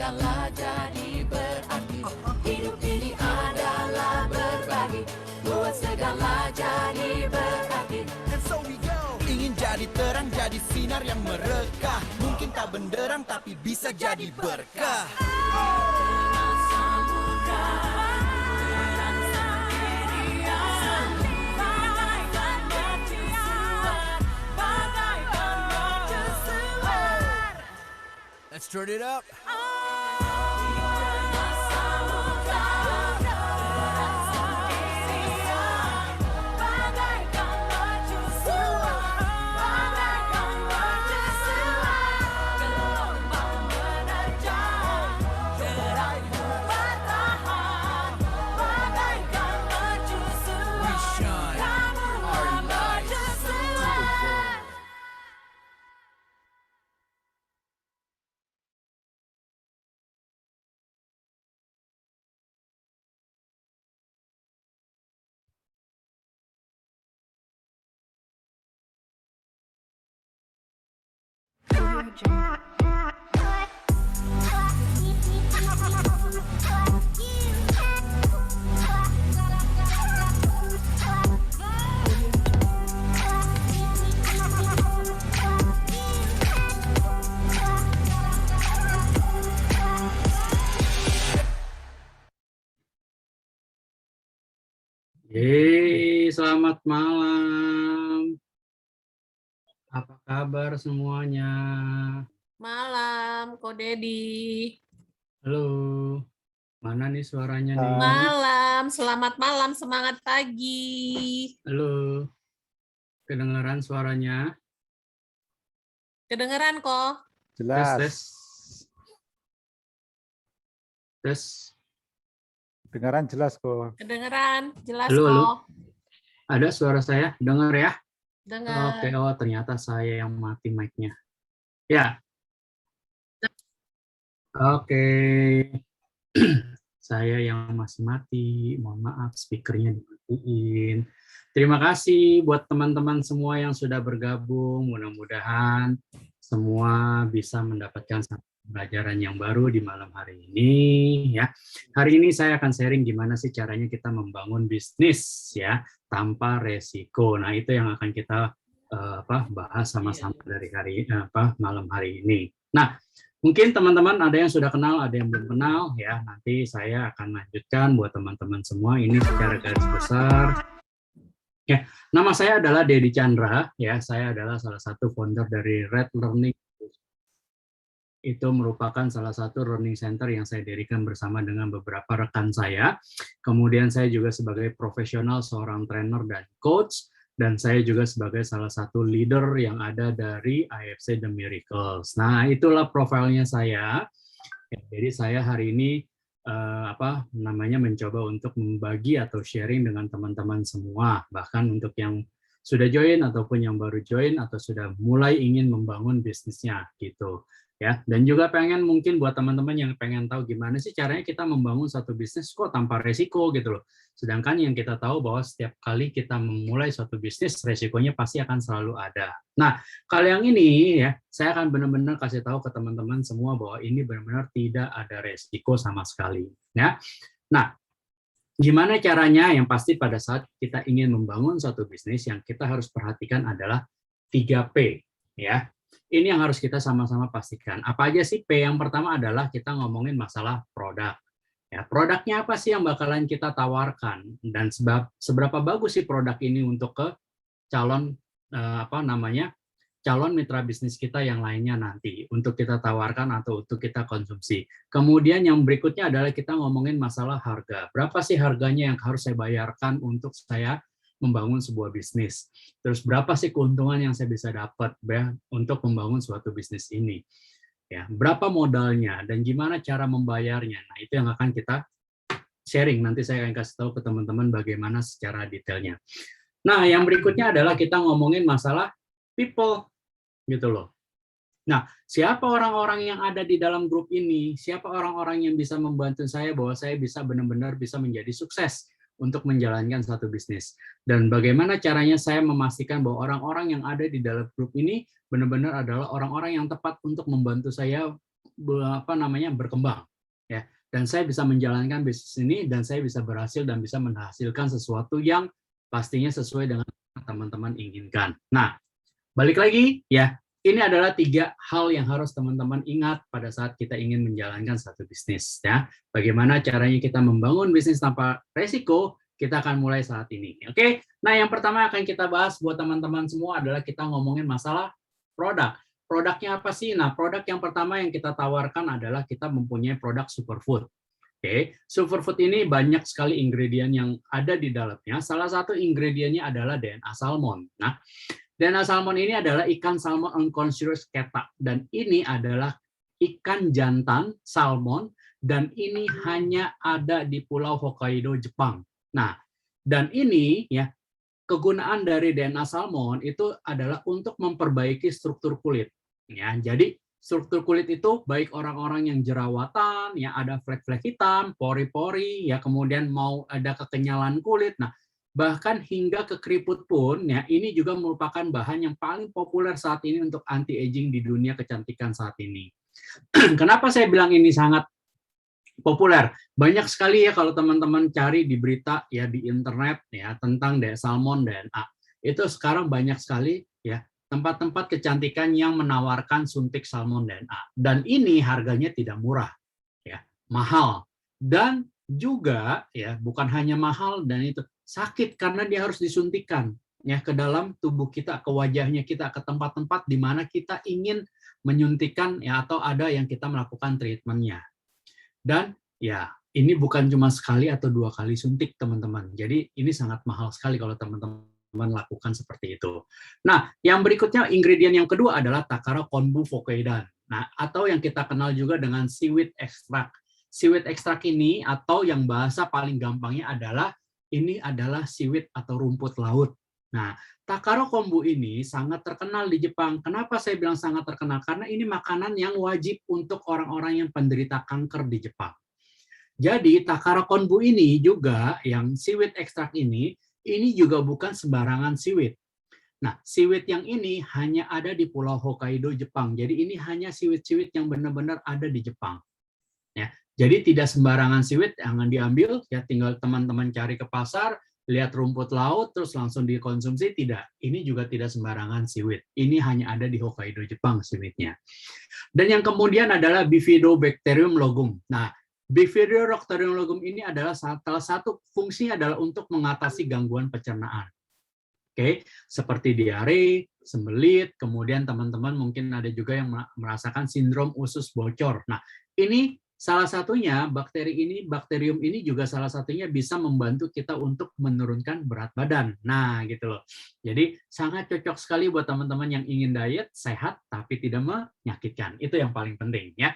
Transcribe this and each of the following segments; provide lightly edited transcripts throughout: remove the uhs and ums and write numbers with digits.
segala jadi berarti. Hidup ini adalah berbagi, buat segala jadi berarti. And so we go. Ingin jadi terang, jadi sinar yang merekah. Mungkin tak benderang tapi bisa jadi berkah. Tengah samudra, terang sendirian, bagaikan mercusuar, bagaikan mercusuar. Let's turn it up. Selamat malam. Apa kabar semuanya? Malam, Ko Dedi. Halo. Mana nih suaranya nih? Malam, selamat malam, semangat pagi. Halo. Kedengaran suaranya? Kedengeran kok? Jelas. Tes. Tes. Dengaran jelas kok. Kedengeran, jelas Halo, halo. kok. Ada suara saya? Dengar ya? Dengar. Oke, oh ternyata saya yang mati mic-nya. Ya. Oke. Saya yang masih mati. Mohon maaf, speakernya dimatiin. Terima kasih buat teman-teman semua yang sudah bergabung. Mudah-mudahan semua bisa mendapatkan satu pelajaran yang baru di malam hari ini. Ya, hari ini saya akan sharing gimana sih caranya kita membangun bisnis ya tanpa resiko. Nah, itu yang akan kita bahas sama-sama dari malam hari ini. Nah, mungkin teman-teman ada yang sudah kenal, ada yang belum kenal ya. Nanti saya akan lanjutkan buat teman-teman semua ini secara garis besar. Ya, nama saya adalah Dedi Chandra ya. Saya adalah salah satu founder dari Red Learning. Itu merupakan salah satu learning center yang saya dirikan bersama dengan beberapa rekan saya. Kemudian saya juga sebagai profesional seorang trainer dan coach, dan saya juga sebagai salah satu leader yang ada dari IFC The Miracles. Nah, itulah profilnya saya. Jadi saya hari ini mencoba untuk membagi atau sharing dengan teman-teman semua, bahkan untuk yang sudah join ataupun yang baru join atau sudah mulai ingin membangun bisnisnya gitu. Ya, dan juga pengen mungkin buat teman-teman yang pengen tahu gimana sih caranya kita membangun satu bisnis kok tanpa resiko gitu loh. Sedangkan yang kita tahu bahwa setiap kali kita memulai suatu bisnis, resikonya pasti akan selalu ada. Nah, kali yang ini ya, saya akan benar-benar kasih tahu ke teman-teman semua bahwa ini benar-benar tidak ada resiko sama sekali. Ya, nah, gimana caranya? Yang pasti pada saat kita ingin membangun suatu bisnis, yang kita harus perhatikan adalah 3P ya. Ini yang harus kita sama-sama pastikan. Apa aja sih P? Yang pertama adalah kita ngomongin masalah produk. Ya, produknya apa sih yang bakalan kita tawarkan dan seberapa bagus sih produk ini untuk ke calon calon mitra bisnis kita yang lainnya nanti untuk kita tawarkan atau untuk kita konsumsi. Kemudian yang berikutnya adalah kita ngomongin masalah harga. Berapa sih harganya yang harus saya bayarkan untuk saya membangun sebuah bisnis. Terus berapa sih keuntungan yang saya bisa dapat ya, untuk membangun suatu bisnis ini. Ya, berapa modalnya dan gimana cara membayarnya. Nah, itu yang akan kita sharing. Nanti saya akan kasih tahu ke teman-teman bagaimana secara detailnya. Nah, yang berikutnya adalah kita ngomongin masalah people gitu loh. Nah, siapa orang-orang yang ada di dalam grup ini? Siapa orang-orang yang bisa membantu saya bahwa saya bisa benar-benar bisa menjadi sukses untuk menjalankan satu bisnis. Dan bagaimana caranya saya memastikan bahwa orang-orang yang ada di dalam grup ini benar-benar adalah orang-orang yang tepat untuk membantu saya berkembang, ya. Dan saya bisa menjalankan bisnis ini dan saya bisa berhasil dan bisa menghasilkan sesuatu yang pastinya sesuai dengan teman-teman inginkan. Nah, balik lagi ya, ini adalah 3 hal yang harus teman-teman ingat pada saat kita ingin menjalankan satu bisnis ya. Bagaimana caranya kita membangun bisnis tanpa resiko, kita akan mulai saat ini. Oke. Nah, yang pertama akan kita bahas buat teman-teman semua adalah kita ngomongin masalah produk. Produknya apa sih? Nah, produk yang pertama yang kita tawarkan adalah kita mempunyai produk superfood. Oke, superfood ini banyak sekali ingredient yang ada di dalamnya. Salah satu ingredientnya adalah DNA salmon. Nah, DNA salmon ini adalah ikan salmon unconscious keta, dan ini adalah ikan jantan salmon, dan ini hanya ada di Pulau Hokkaido, Jepang. Nah, dan ini ya, kegunaan dari DNA salmon itu adalah untuk memperbaiki struktur kulit. Ya, jadi struktur kulit itu baik orang-orang yang jerawatan, ya ada flek-flek hitam, pori-pori, ya kemudian mau ada kekenyalan kulit. Nah, bahkan hingga ke keriput pun, ya ini juga merupakan bahan yang paling populer saat ini untuk anti-aging di dunia kecantikan saat ini. Kenapa saya bilang ini sangat populer? Banyak sekali ya kalau teman-teman cari di berita ya di internet ya tentang salmon DNA. Itu sekarang banyak sekali ya tempat-tempat kecantikan yang menawarkan suntik salmon DNA. Dan ini harganya tidak murah, ya, mahal. Dan juga ya bukan hanya mahal dan itu sakit karena dia harus disuntikan ya ke dalam tubuh kita, ke wajahnya kita, ke tempat-tempat di mana kita ingin menyuntikkan ya atau ada yang kita melakukan treatmentnya. Dan ya ini bukan cuma sekali atau 2 kali suntik teman-teman. Jadi ini sangat mahal sekali kalau teman-teman melakukan seperti itu. Nah, yang berikutnya ingredient yang kedua adalah Takara Konbu Fokaidan. Nah, atau yang kita kenal juga dengan seaweed extract. Seaweed extract ini atau yang bahasa paling gampangnya adalah ini adalah seaweed atau rumput laut. Nah, Takara Konbu ini sangat terkenal di Jepang. Kenapa saya bilang sangat terkenal? Karena ini makanan yang wajib untuk orang-orang yang penderita kanker di Jepang. Jadi Takara Konbu ini juga yang seaweed extract ini juga bukan sembarangan seaweed. Nah, seaweed yang ini hanya ada di Pulau Hokkaido, Jepang. Jadi ini hanya seaweed-seaweed yang benar-benar ada di Jepang. Ya, jadi tidak sembarangan seaweed yang diambil, ya tinggal teman-teman cari ke pasar, lihat rumput laut, terus langsung dikonsumsi, tidak. Ini juga tidak sembarangan seaweed. Ini hanya ada di Hokkaido, Jepang seaweednya. Dan yang kemudian adalah Bifidobacterium logum. Nah, Bifidobacterium logum ini adalah salah satu fungsinya adalah untuk mengatasi gangguan pencernaan. Oke, seperti diare, sembelit, kemudian teman-teman mungkin ada juga yang merasakan sindrom usus bocor. Nah, ini salah satunya bakterium ini juga salah satunya bisa membantu kita untuk menurunkan berat badan. Nah, gitu loh. Jadi sangat cocok sekali buat teman-teman yang ingin diet sehat tapi tidak menyakitkan. Itu yang paling penting ya.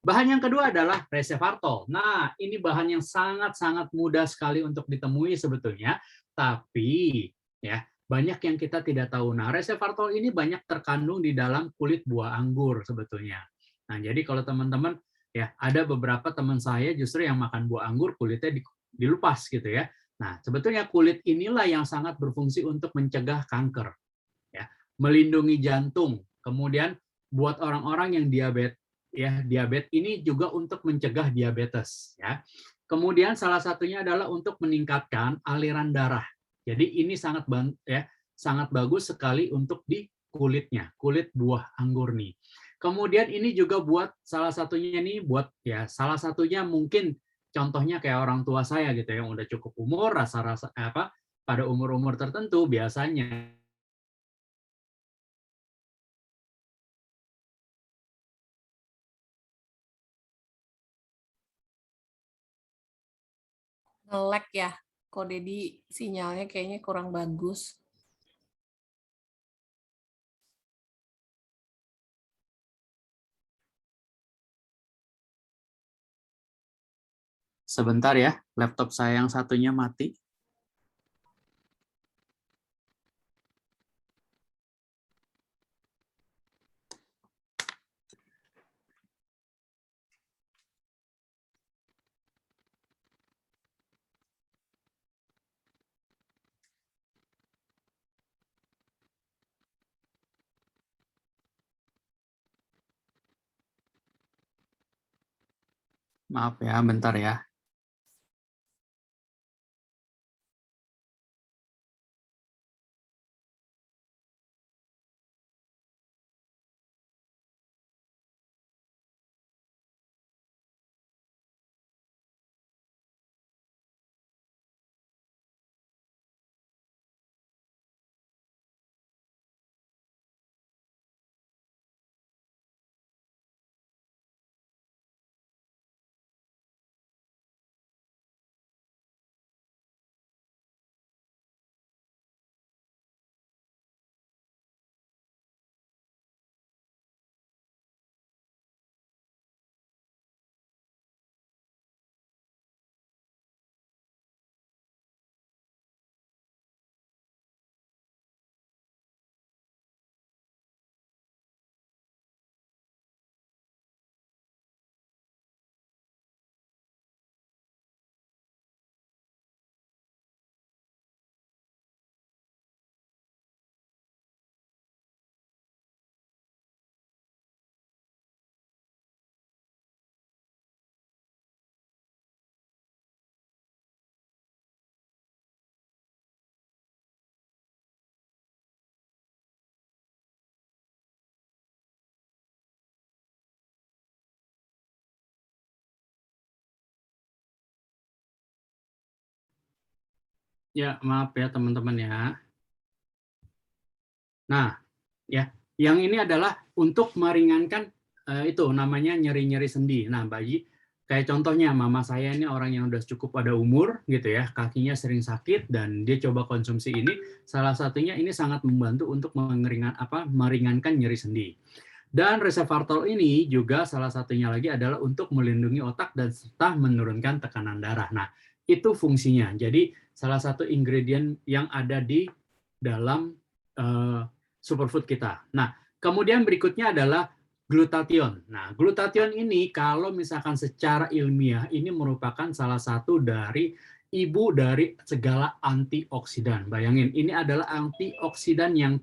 Bahan yang kedua adalah resveratrol. Nah, ini bahan yang sangat-sangat mudah sekali untuk ditemui sebetulnya, tapi ya banyak yang kita tidak tahu. Nah, resveratrol ini banyak terkandung di dalam kulit buah anggur sebetulnya. Nah, jadi kalau teman-teman ya ada beberapa teman saya justru yang makan buah anggur kulitnya dilupas gitu ya. Nah, sebetulnya kulit inilah yang sangat berfungsi untuk mencegah kanker, ya, melindungi jantung. Kemudian buat orang-orang yang diabetes, ya diabetes ini juga untuk mencegah diabetes, ya. Kemudian salah satunya adalah untuk meningkatkan aliran darah. Jadi ini sangat bagus sekali untuk di kulitnya, kulit buah anggur nih. Kemudian ini juga buat salah satunya nih buat ya salah satunya mungkin contohnya kayak orang tua saya gitu yang udah cukup umur rasa-rasa pada umur-umur tertentu biasanya Nge-lag ya. Kok Dedi sinyalnya kayaknya kurang bagus. sebentar ya, laptop saya yang satunya mati. Maaf ya, bentar ya. Ya, maaf ya teman-teman ya. Nah, ya, yang ini adalah untuk meringankan itu namanya nyeri-nyeri sendi. Nah, bagi kayak contohnya mama saya ini orang yang udah cukup ada umur gitu ya, kakinya sering sakit dan dia coba konsumsi ini, salah satunya ini sangat membantu untuk meringankan nyeri sendi. Dan resveratrol ini juga salah satunya lagi adalah untuk melindungi otak dan serta menurunkan tekanan darah. Nah, itu fungsinya. Jadi salah satu ingredient yang ada di dalam superfood kita. Nah, kemudian berikutnya adalah glutathione. Nah, glutathione ini kalau misalkan secara ilmiah ini merupakan salah satu dari ibu dari segala antioksidan. Bayangin, ini adalah antioksidan yang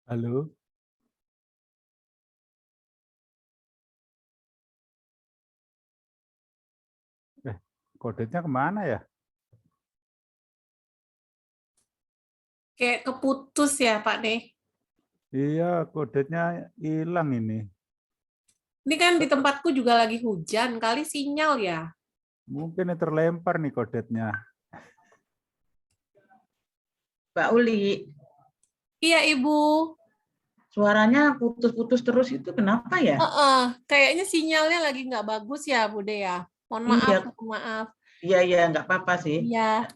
Halo, kodenya kemana ya? Kayak keputus ya Pak deh. Iya, kodenya hilang ini. Ini kan di tempatku juga lagi hujan, kali sinyal ya. Mungkin ini terlempar nih kodenya. Mbak Uli, Iya Ibu. suaranya putus-putus terus itu kenapa ya? Kayaknya sinyalnya lagi nggak bagus ya Bude ya. Mohon maaf, Iya, mohon maaf. iya, nggak apa-apa sih. Iya.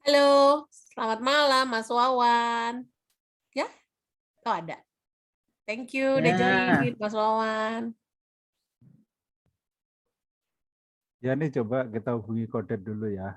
Halo, selamat malam Mas Wawan. Ya, oh ada. Thank you udah Ya, join Mas Wawan. Ya nih coba kita hubungi kodet dulu ya.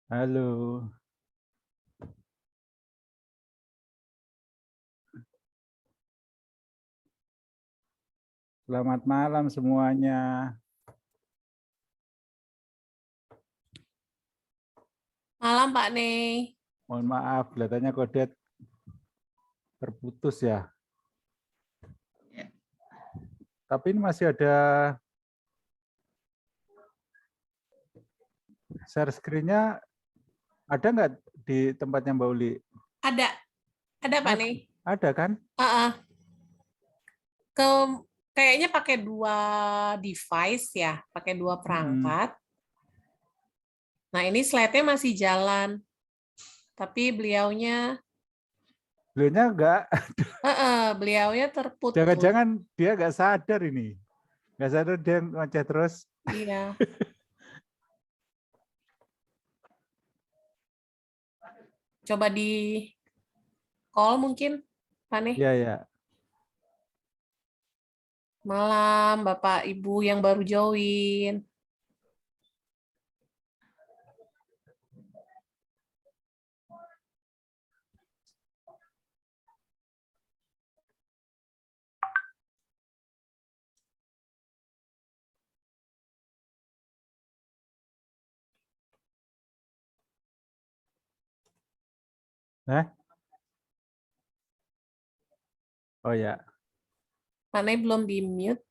Halo. Selamat malam semuanya. Malam Pak Nei. Mohon maaf, kelihatannya Kodet terputus ya. Ya. Tapi ini masih ada share screen-nya, ada nggak di tempatnya Mbak Uli? Ada Pak Nei. Ada kan? Kayaknya pakai 2 device ya, pakai 2 perangkat. Nah ini slide-nya masih jalan, tapi beliaunya Beliaunya beliaunya terputus. jangan-jangan dia nggak sadar ini. Nggak sadar dia ngoceh terus. Iya. Coba di call mungkin, Pak Nei. Iya, ya. Malam, Bapak Ibu yang baru join. Oh ya. Pak Nei belum di-mute.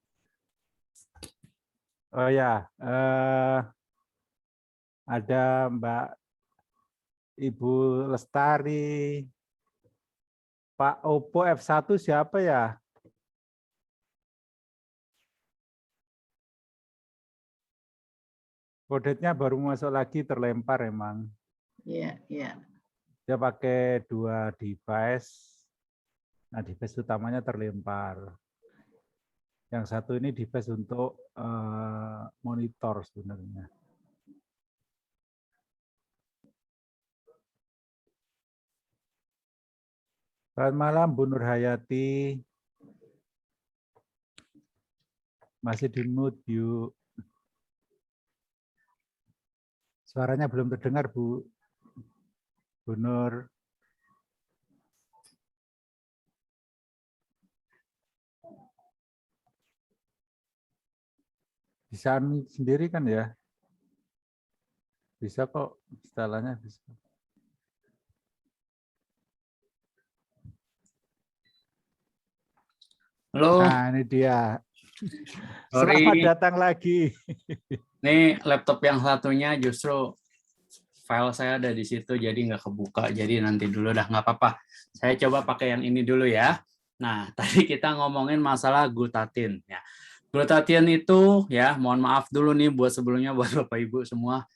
Oh ya. Ada Mbak Ibu Lestari, Pak Oppo F1 siapa ya? Kodetnya baru masuk lagi, terlempar emang. Iya, iya. Dia pakai 2 device. Nah, device utamanya terlempar. Yang satu ini device untuk monitor sebenarnya. Selamat malam, Bu Nur Hayati. Masih di mute, Bu. Suaranya belum terdengar, Bu. Bu Nur. Bisa sendiri kan ya? Bisa kok, installannya bisa. Halo. Nah, ini dia. Sorry. Selamat datang lagi. Nih laptop yang satunya justru file saya ada di situ, jadi nggak kebuka. Jadi nanti dulu dah, nggak apa-apa. Saya coba pakai yang ini dulu ya. Nah, tadi kita ngomongin masalah glutathione. Ya. Glutathione itu ya, mohon maaf dulu nih buat sebelumnya buat Bapak Ibu semua.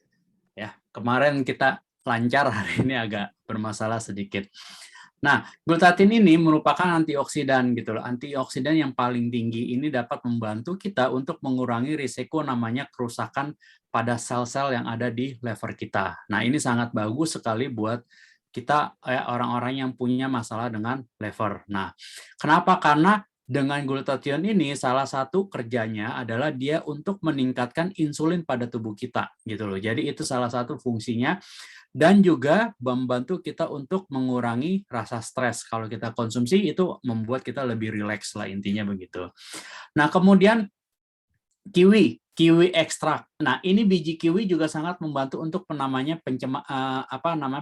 Ya, kemarin kita lancar, hari ini agak bermasalah sedikit. Nah, glutathione ini merupakan antioksidan gitu loh. Antioksidan yang paling tinggi ini dapat membantu kita untuk mengurangi risiko namanya kerusakan pada sel-sel yang ada di lever kita. Nah, ini sangat bagus sekali buat kita orang-orang yang punya masalah dengan lever. Nah, kenapa? Karena dengan glutathione ini salah satu kerjanya adalah dia untuk meningkatkan insulin pada tubuh kita gitu loh. Jadi itu salah satu fungsinya. Dan juga membantu kita untuk mengurangi rasa stres. Kalau kita konsumsi itu membuat kita lebih rileks lah, intinya begitu. Nah, kemudian kiwi ekstrak. Nah, ini biji kiwi juga sangat membantu untuk namanya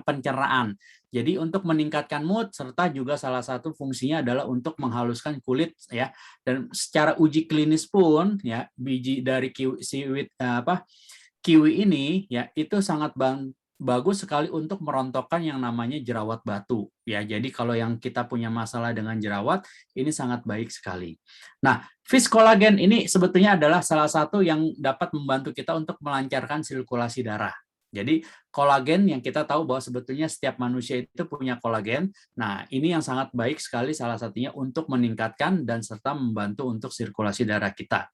pencernaan. Jadi untuk meningkatkan mood serta juga salah satu fungsinya adalah untuk menghaluskan kulit ya. Dan secara uji klinis pun ya biji dari kiwi ini ya itu sangat bagus sekali untuk merontokkan yang namanya jerawat batu ya. Jadi kalau yang kita punya masalah dengan jerawat ini sangat baik sekali. Nah, fish collagen ini sebetulnya adalah salah satu yang dapat membantu kita untuk melancarkan sirkulasi darah. Jadi kolagen yang kita tahu bahwa sebetulnya setiap manusia itu punya kolagen. Nah, ini yang sangat baik sekali salah satunya untuk meningkatkan dan serta membantu untuk sirkulasi darah kita.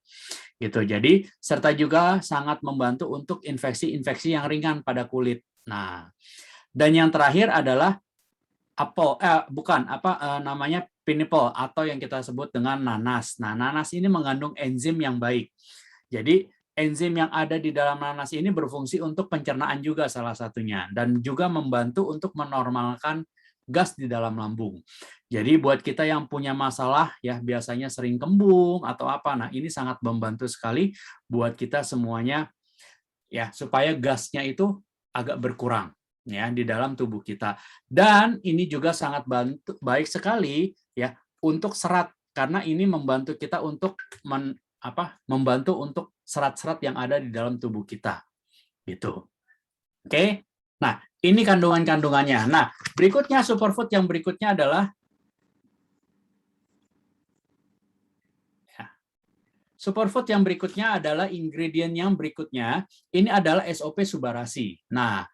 Gitu. Jadi serta juga sangat membantu untuk infeksi-infeksi yang ringan pada kulit. Nah, dan yang terakhir adalah namanya pineapple atau yang kita sebut dengan nanas. Nah, nanas ini mengandung enzim yang baik. Jadi enzim yang ada di dalam nanas ini berfungsi untuk pencernaan juga salah satunya, dan juga membantu untuk menormalkan gas di dalam lambung. Jadi buat kita yang punya masalah ya biasanya sering kembung atau apa, nah ini sangat membantu sekali buat kita semuanya ya supaya gasnya itu agak berkurang ya di dalam tubuh kita. Dan ini juga sangat baik sekali ya untuk serat, karena ini membantu kita untuk membantu untuk serat-serat yang ada di dalam tubuh kita. Gitu. Oke. Nah, ini kandungan-kandungannya. Nah, berikutnya superfood yang berikutnya adalah superfood yang berikutnya adalah ingredient yang berikutnya. Ini adalah SOP Subarasi. Nah,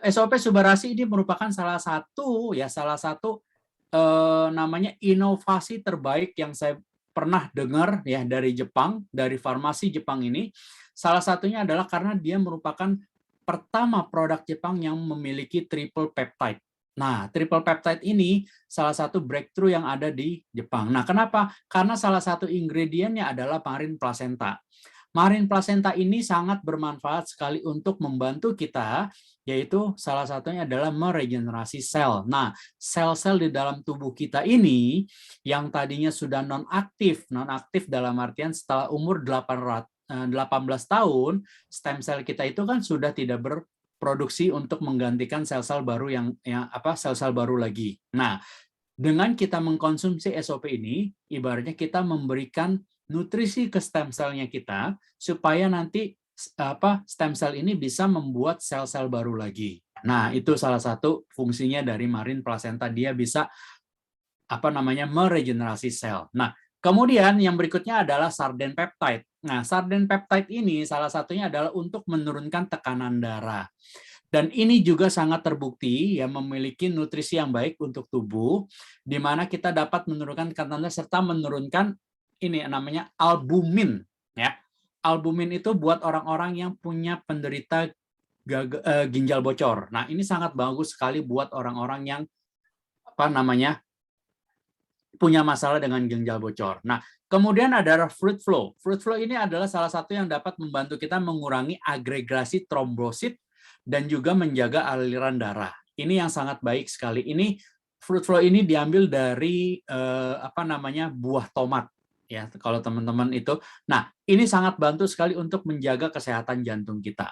SOP Subarasi ini merupakan salah satu namanya inovasi terbaik yang saya pernah dengar ya dari Jepang, dari farmasi Jepang ini. Salah satunya adalah karena dia merupakan pertama produk Jepang yang memiliki triple peptide. Nah, triple peptide ini salah satu breakthrough yang ada di Jepang. Nah, kenapa? Karena salah satu ingredientnya adalah marine placenta. Marine placenta ini sangat bermanfaat sekali untuk membantu kita, yaitu salah satunya adalah meregenerasi sel. Nah, sel-sel di dalam tubuh kita ini yang tadinya sudah non-aktif dalam artian setelah umur 18 tahun, stem cell kita itu kan sudah tidak berproduksi untuk menggantikan sel-sel baru sel-sel baru lagi. Nah, dengan kita mengkonsumsi SOP ini, ibaratnya kita memberikan nutrisi ke stem cell-nya kita supaya nanti stem cell ini bisa membuat sel-sel baru lagi. Nah, itu salah satu fungsinya dari marine placenta, dia bisa meregenerasi sel. Nah, kemudian yang berikutnya adalah sarden peptide. Nah, sarden peptide ini salah satunya adalah untuk menurunkan tekanan darah. Dan ini juga sangat terbukti ya memiliki nutrisi yang baik untuk tubuh, di mana kita dapat menurunkan tekanan darah serta menurunkan ini namanya albumin ya. Albumin itu buat orang-orang yang punya penderita ginjal bocor. Nah, ini sangat bagus sekali buat orang-orang yang punya masalah dengan ginjal bocor. Nah, kemudian ada fruit flow. Fruit flow ini adalah salah satu yang dapat membantu kita mengurangi agregasi trombosit dan juga menjaga aliran darah. Ini yang sangat baik sekali. Ini fruit flow ini diambil dari buah tomat ya, kalau teman-teman itu. Nah, ini sangat bantu sekali untuk menjaga kesehatan jantung kita.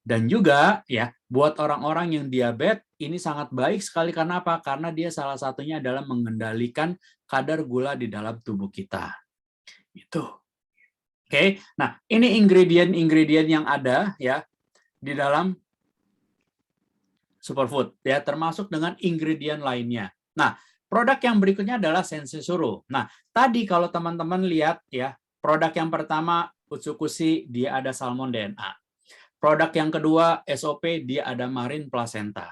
Dan juga ya buat orang-orang yang diabetes ini sangat baik sekali, karena apa? Karena dia salah satunya adalah mengendalikan kadar gula di dalam tubuh kita. Itu. Oke. Nah, ini ingredient yang ada ya di dalam superfood ya, termasuk dengan ingredient lainnya. Nah, produk yang berikutnya adalah Sensesuru. Nah, tadi kalau teman-teman lihat ya, produk yang pertama Utsukushi, dia ada salmon DNA. Produk yang kedua SOP, dia ada marine placenta.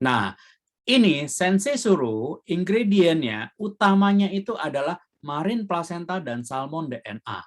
Nah, ini Sensesuru, ingredientnya utamanya itu adalah marine placenta dan salmon DNA.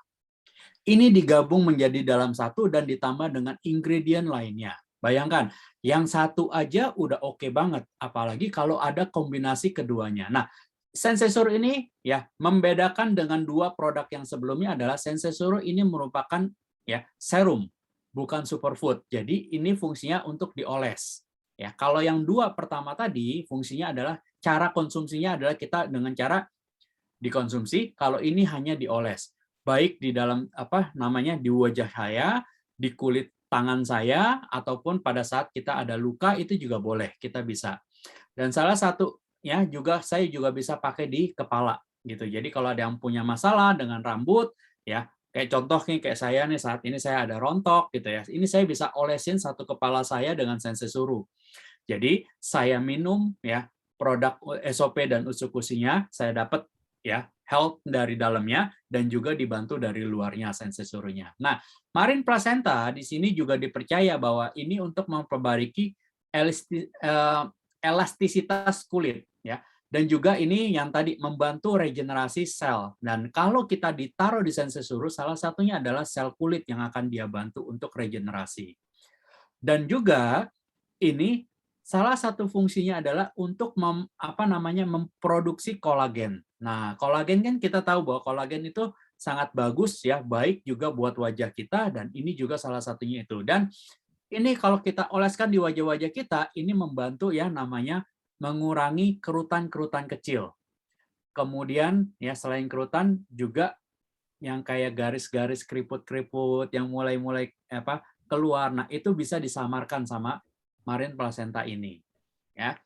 Ini digabung menjadi dalam satu dan ditambah dengan ingredient lainnya. Bayangkan, yang satu aja udah oke banget, apalagi kalau ada kombinasi keduanya. Nah, Sensesuru ini ya membedakan dengan dua produk yang sebelumnya adalah Sensesuru ini merupakan ya serum, bukan superfood. Jadi ini fungsinya untuk dioles. Ya, kalau yang dua pertama tadi fungsinya adalah cara konsumsinya adalah kita dengan cara dikonsumsi. Kalau ini hanya dioles, baik di dalam di wajah saya, di kulit tangan saya, ataupun pada saat kita ada luka itu juga boleh, kita bisa. Dan salah satu ya saya juga bisa pakai di kepala gitu. Jadi kalau ada yang punya masalah dengan rambut ya, kayak contoh nih kayak saya nih, saat ini saya ada rontok gitu ya. Ini saya bisa olesin satu kepala saya dengan Sensesuru. Jadi saya minum ya produk SOP dan Utsukushi-nya, saya dapat ya health dari dalamnya dan juga dibantu dari luarnya Sensesuru-nya. Nah, marine placenta di sini juga dipercaya bahwa ini untuk memperbaiki elastisitas kulit ya. Dan juga ini yang tadi membantu regenerasi sel. Dan kalau kita ditaruh di Sensesuru, salah satunya adalah sel kulit yang akan dia bantu untuk regenerasi. Dan juga ini salah satu fungsinya adalah untuk memproduksi kolagen. Nah, kolagen kan kita tahu bahwa kolagen itu sangat bagus ya, baik juga buat wajah kita, dan ini juga salah satunya itu. Dan ini kalau kita oleskan di wajah-wajah kita, ini membantu ya namanya mengurangi kerutan-kerutan kecil. Kemudian ya selain kerutan juga yang kayak garis-garis keriput-keriput yang mulai-mulai keluar. Nah, itu bisa disamarkan sama Marine Placenta ini. Ya.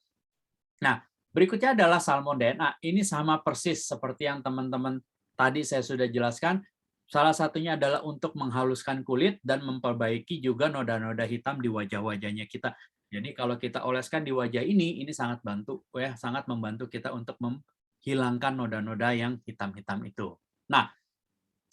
Nah, berikutnya adalah Salmon DNA. Ini sama persis seperti yang teman-teman tadi saya sudah jelaskan. Salah satunya adalah untuk menghaluskan kulit dan memperbaiki juga noda-noda hitam di wajah-wajahnya kita. Jadi kalau kita oleskan di wajah ini sangat bantu ya, sangat membantu kita untuk menghilangkan noda-noda yang hitam-hitam itu. Nah,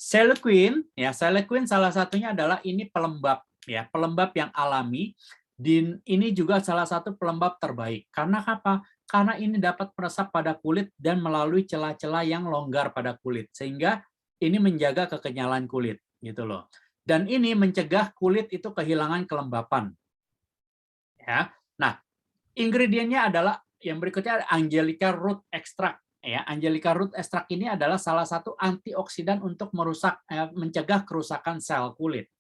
Selequin, ya Selequin salah satunya adalah ini pelembab, ya pelembab yang alami. Ini juga salah satu pelembab terbaik. Karena apa? Karena ini dapat meresap pada kulit dan melalui celah-celah yang longgar pada kulit, sehingga ini menjaga kekenyalan kulit, gitu loh. Dan ini mencegah kulit itu kehilangan kelembapan. Ya, nah ingredientnya adalah yang berikutnya Angelica root extract. Ya, Angelica root extract ini adalah salah satu antioksidan untuk mencegah kerusakan sel kulit.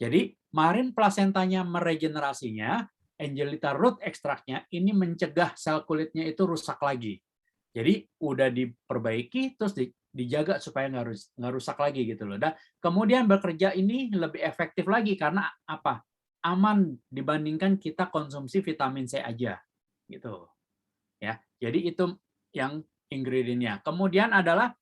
Jadi, Marine Placentanya meregenerasinya, Angelica root extract-nya ini mencegah sel kulitnya itu rusak lagi. Jadi, udah diperbaiki, terus dijaga supaya nggak rusak lagi gitu loh. Dan kemudian bekerja ini lebih efektif lagi karena apa? Aman dibandingkan kita konsumsi vitamin C aja, gitu. Ya, jadi itu yang ingredientnya. Kemudian adalah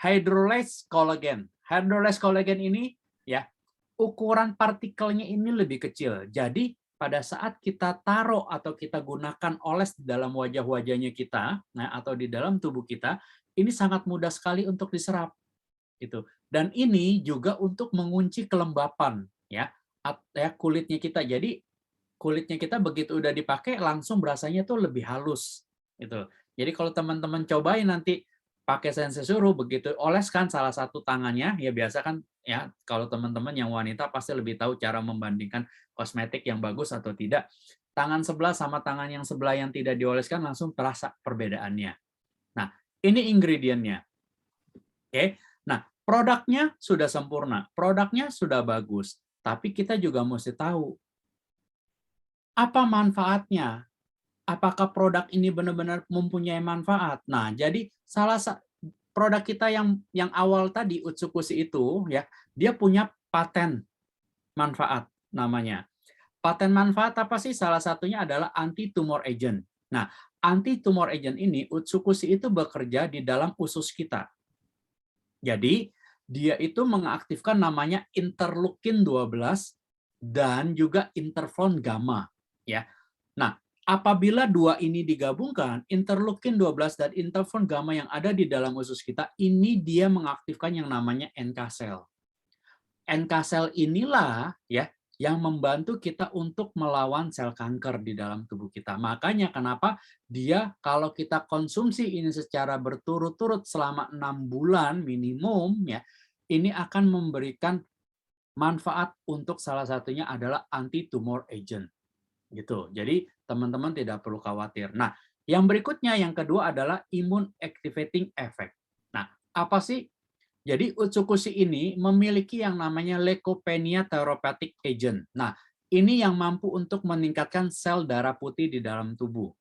hydrolyzed collagen. Hydrolyzed collagen ini ya ukuran partikelnya ini lebih kecil. Jadi pada saat kita taruh atau kita gunakan oles di dalam wajah-wajahnya kita, nah atau di dalam tubuh kita, ini sangat mudah sekali untuk diserap. Gitu. Dan ini juga untuk mengunci kelembapan ya kulitnya kita. Jadi kulitnya kita begitu udah dipakai langsung berasanya tuh lebih halus gitu. Jadi kalau teman-teman cobain nanti pakai sensei suruh begitu oleskan salah satu tangannya, ya biasa kan ya kalau teman-teman yang wanita pasti lebih tahu cara membandingkan kosmetik yang bagus atau tidak. Tangan sebelah sama tangan yang sebelah yang tidak dioleskan langsung terasa perbedaannya. Nah, ini ingredientnya. Oke. Nah, produknya sudah sempurna, produknya sudah bagus, tapi kita juga mesti tahu apa manfaatnya. Apakah produk ini benar-benar mempunyai manfaat? Nah, jadi salah satu produk kita yang awal tadi Utsukushi itu ya, dia punya paten manfaat namanya. Paten manfaat apa sih? Salah satunya adalah anti tumor agent. Nah, anti tumor agent ini Utsukushi itu bekerja di dalam usus kita. Jadi, dia itu mengaktifkan namanya interleukin 12 dan juga interferon gamma ya. Nah, apabila dua ini digabungkan, interleukin 12 dan interferon gamma yang ada di dalam usus kita, ini dia mengaktifkan yang namanya NK cell. NK cell inilah ya yang membantu kita untuk melawan sel kanker di dalam tubuh kita. Makanya kenapa dia kalau kita konsumsi ini secara berturut-turut selama 6 bulan minimum ya, ini akan memberikan manfaat untuk salah satunya adalah anti tumor agent. Gitu. Jadi teman-teman tidak perlu khawatir. Nah, yang berikutnya yang kedua adalah immune activating effect. Nah, apa sih? Jadi Utsukushi ini memiliki yang namanya leukopenia therapeutic agent. Nah, ini yang mampu untuk meningkatkan sel darah putih di dalam tubuh.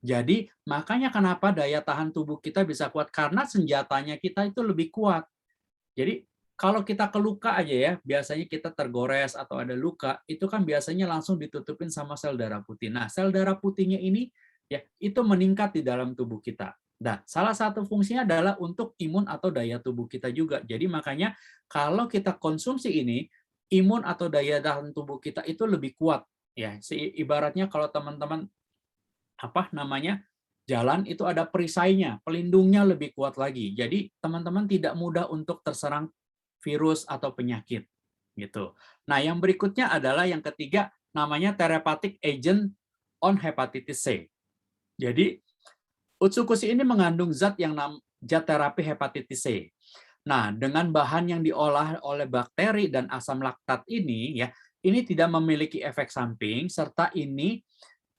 Jadi, makanya kenapa daya tahan tubuh kita bisa kuat karena senjatanya kita itu lebih kuat. Jadi kalau kita keluka aja ya, biasanya kita tergores atau ada luka, itu kan biasanya langsung ditutupin sama sel darah putih. Nah, sel darah putihnya ini ya itu meningkat di dalam tubuh kita. Nah, salah satu fungsinya adalah untuk imun atau daya tubuh kita juga. Jadi makanya kalau kita konsumsi ini, imun atau daya tahan tubuh kita itu lebih kuat. Ya, ibaratnya kalau teman-teman jalan itu ada perisainya, pelindungnya lebih kuat lagi. Jadi teman-teman tidak mudah untuk terserang virus atau penyakit gitu. Nah, yang berikutnya adalah yang ketiga namanya therapeutic agent on hepatitis C. Jadi Utsukushi ini mengandung zat terapi hepatitis C. Nah, dengan bahan yang diolah oleh bakteri dan asam laktat ini ya, ini tidak memiliki efek samping serta ini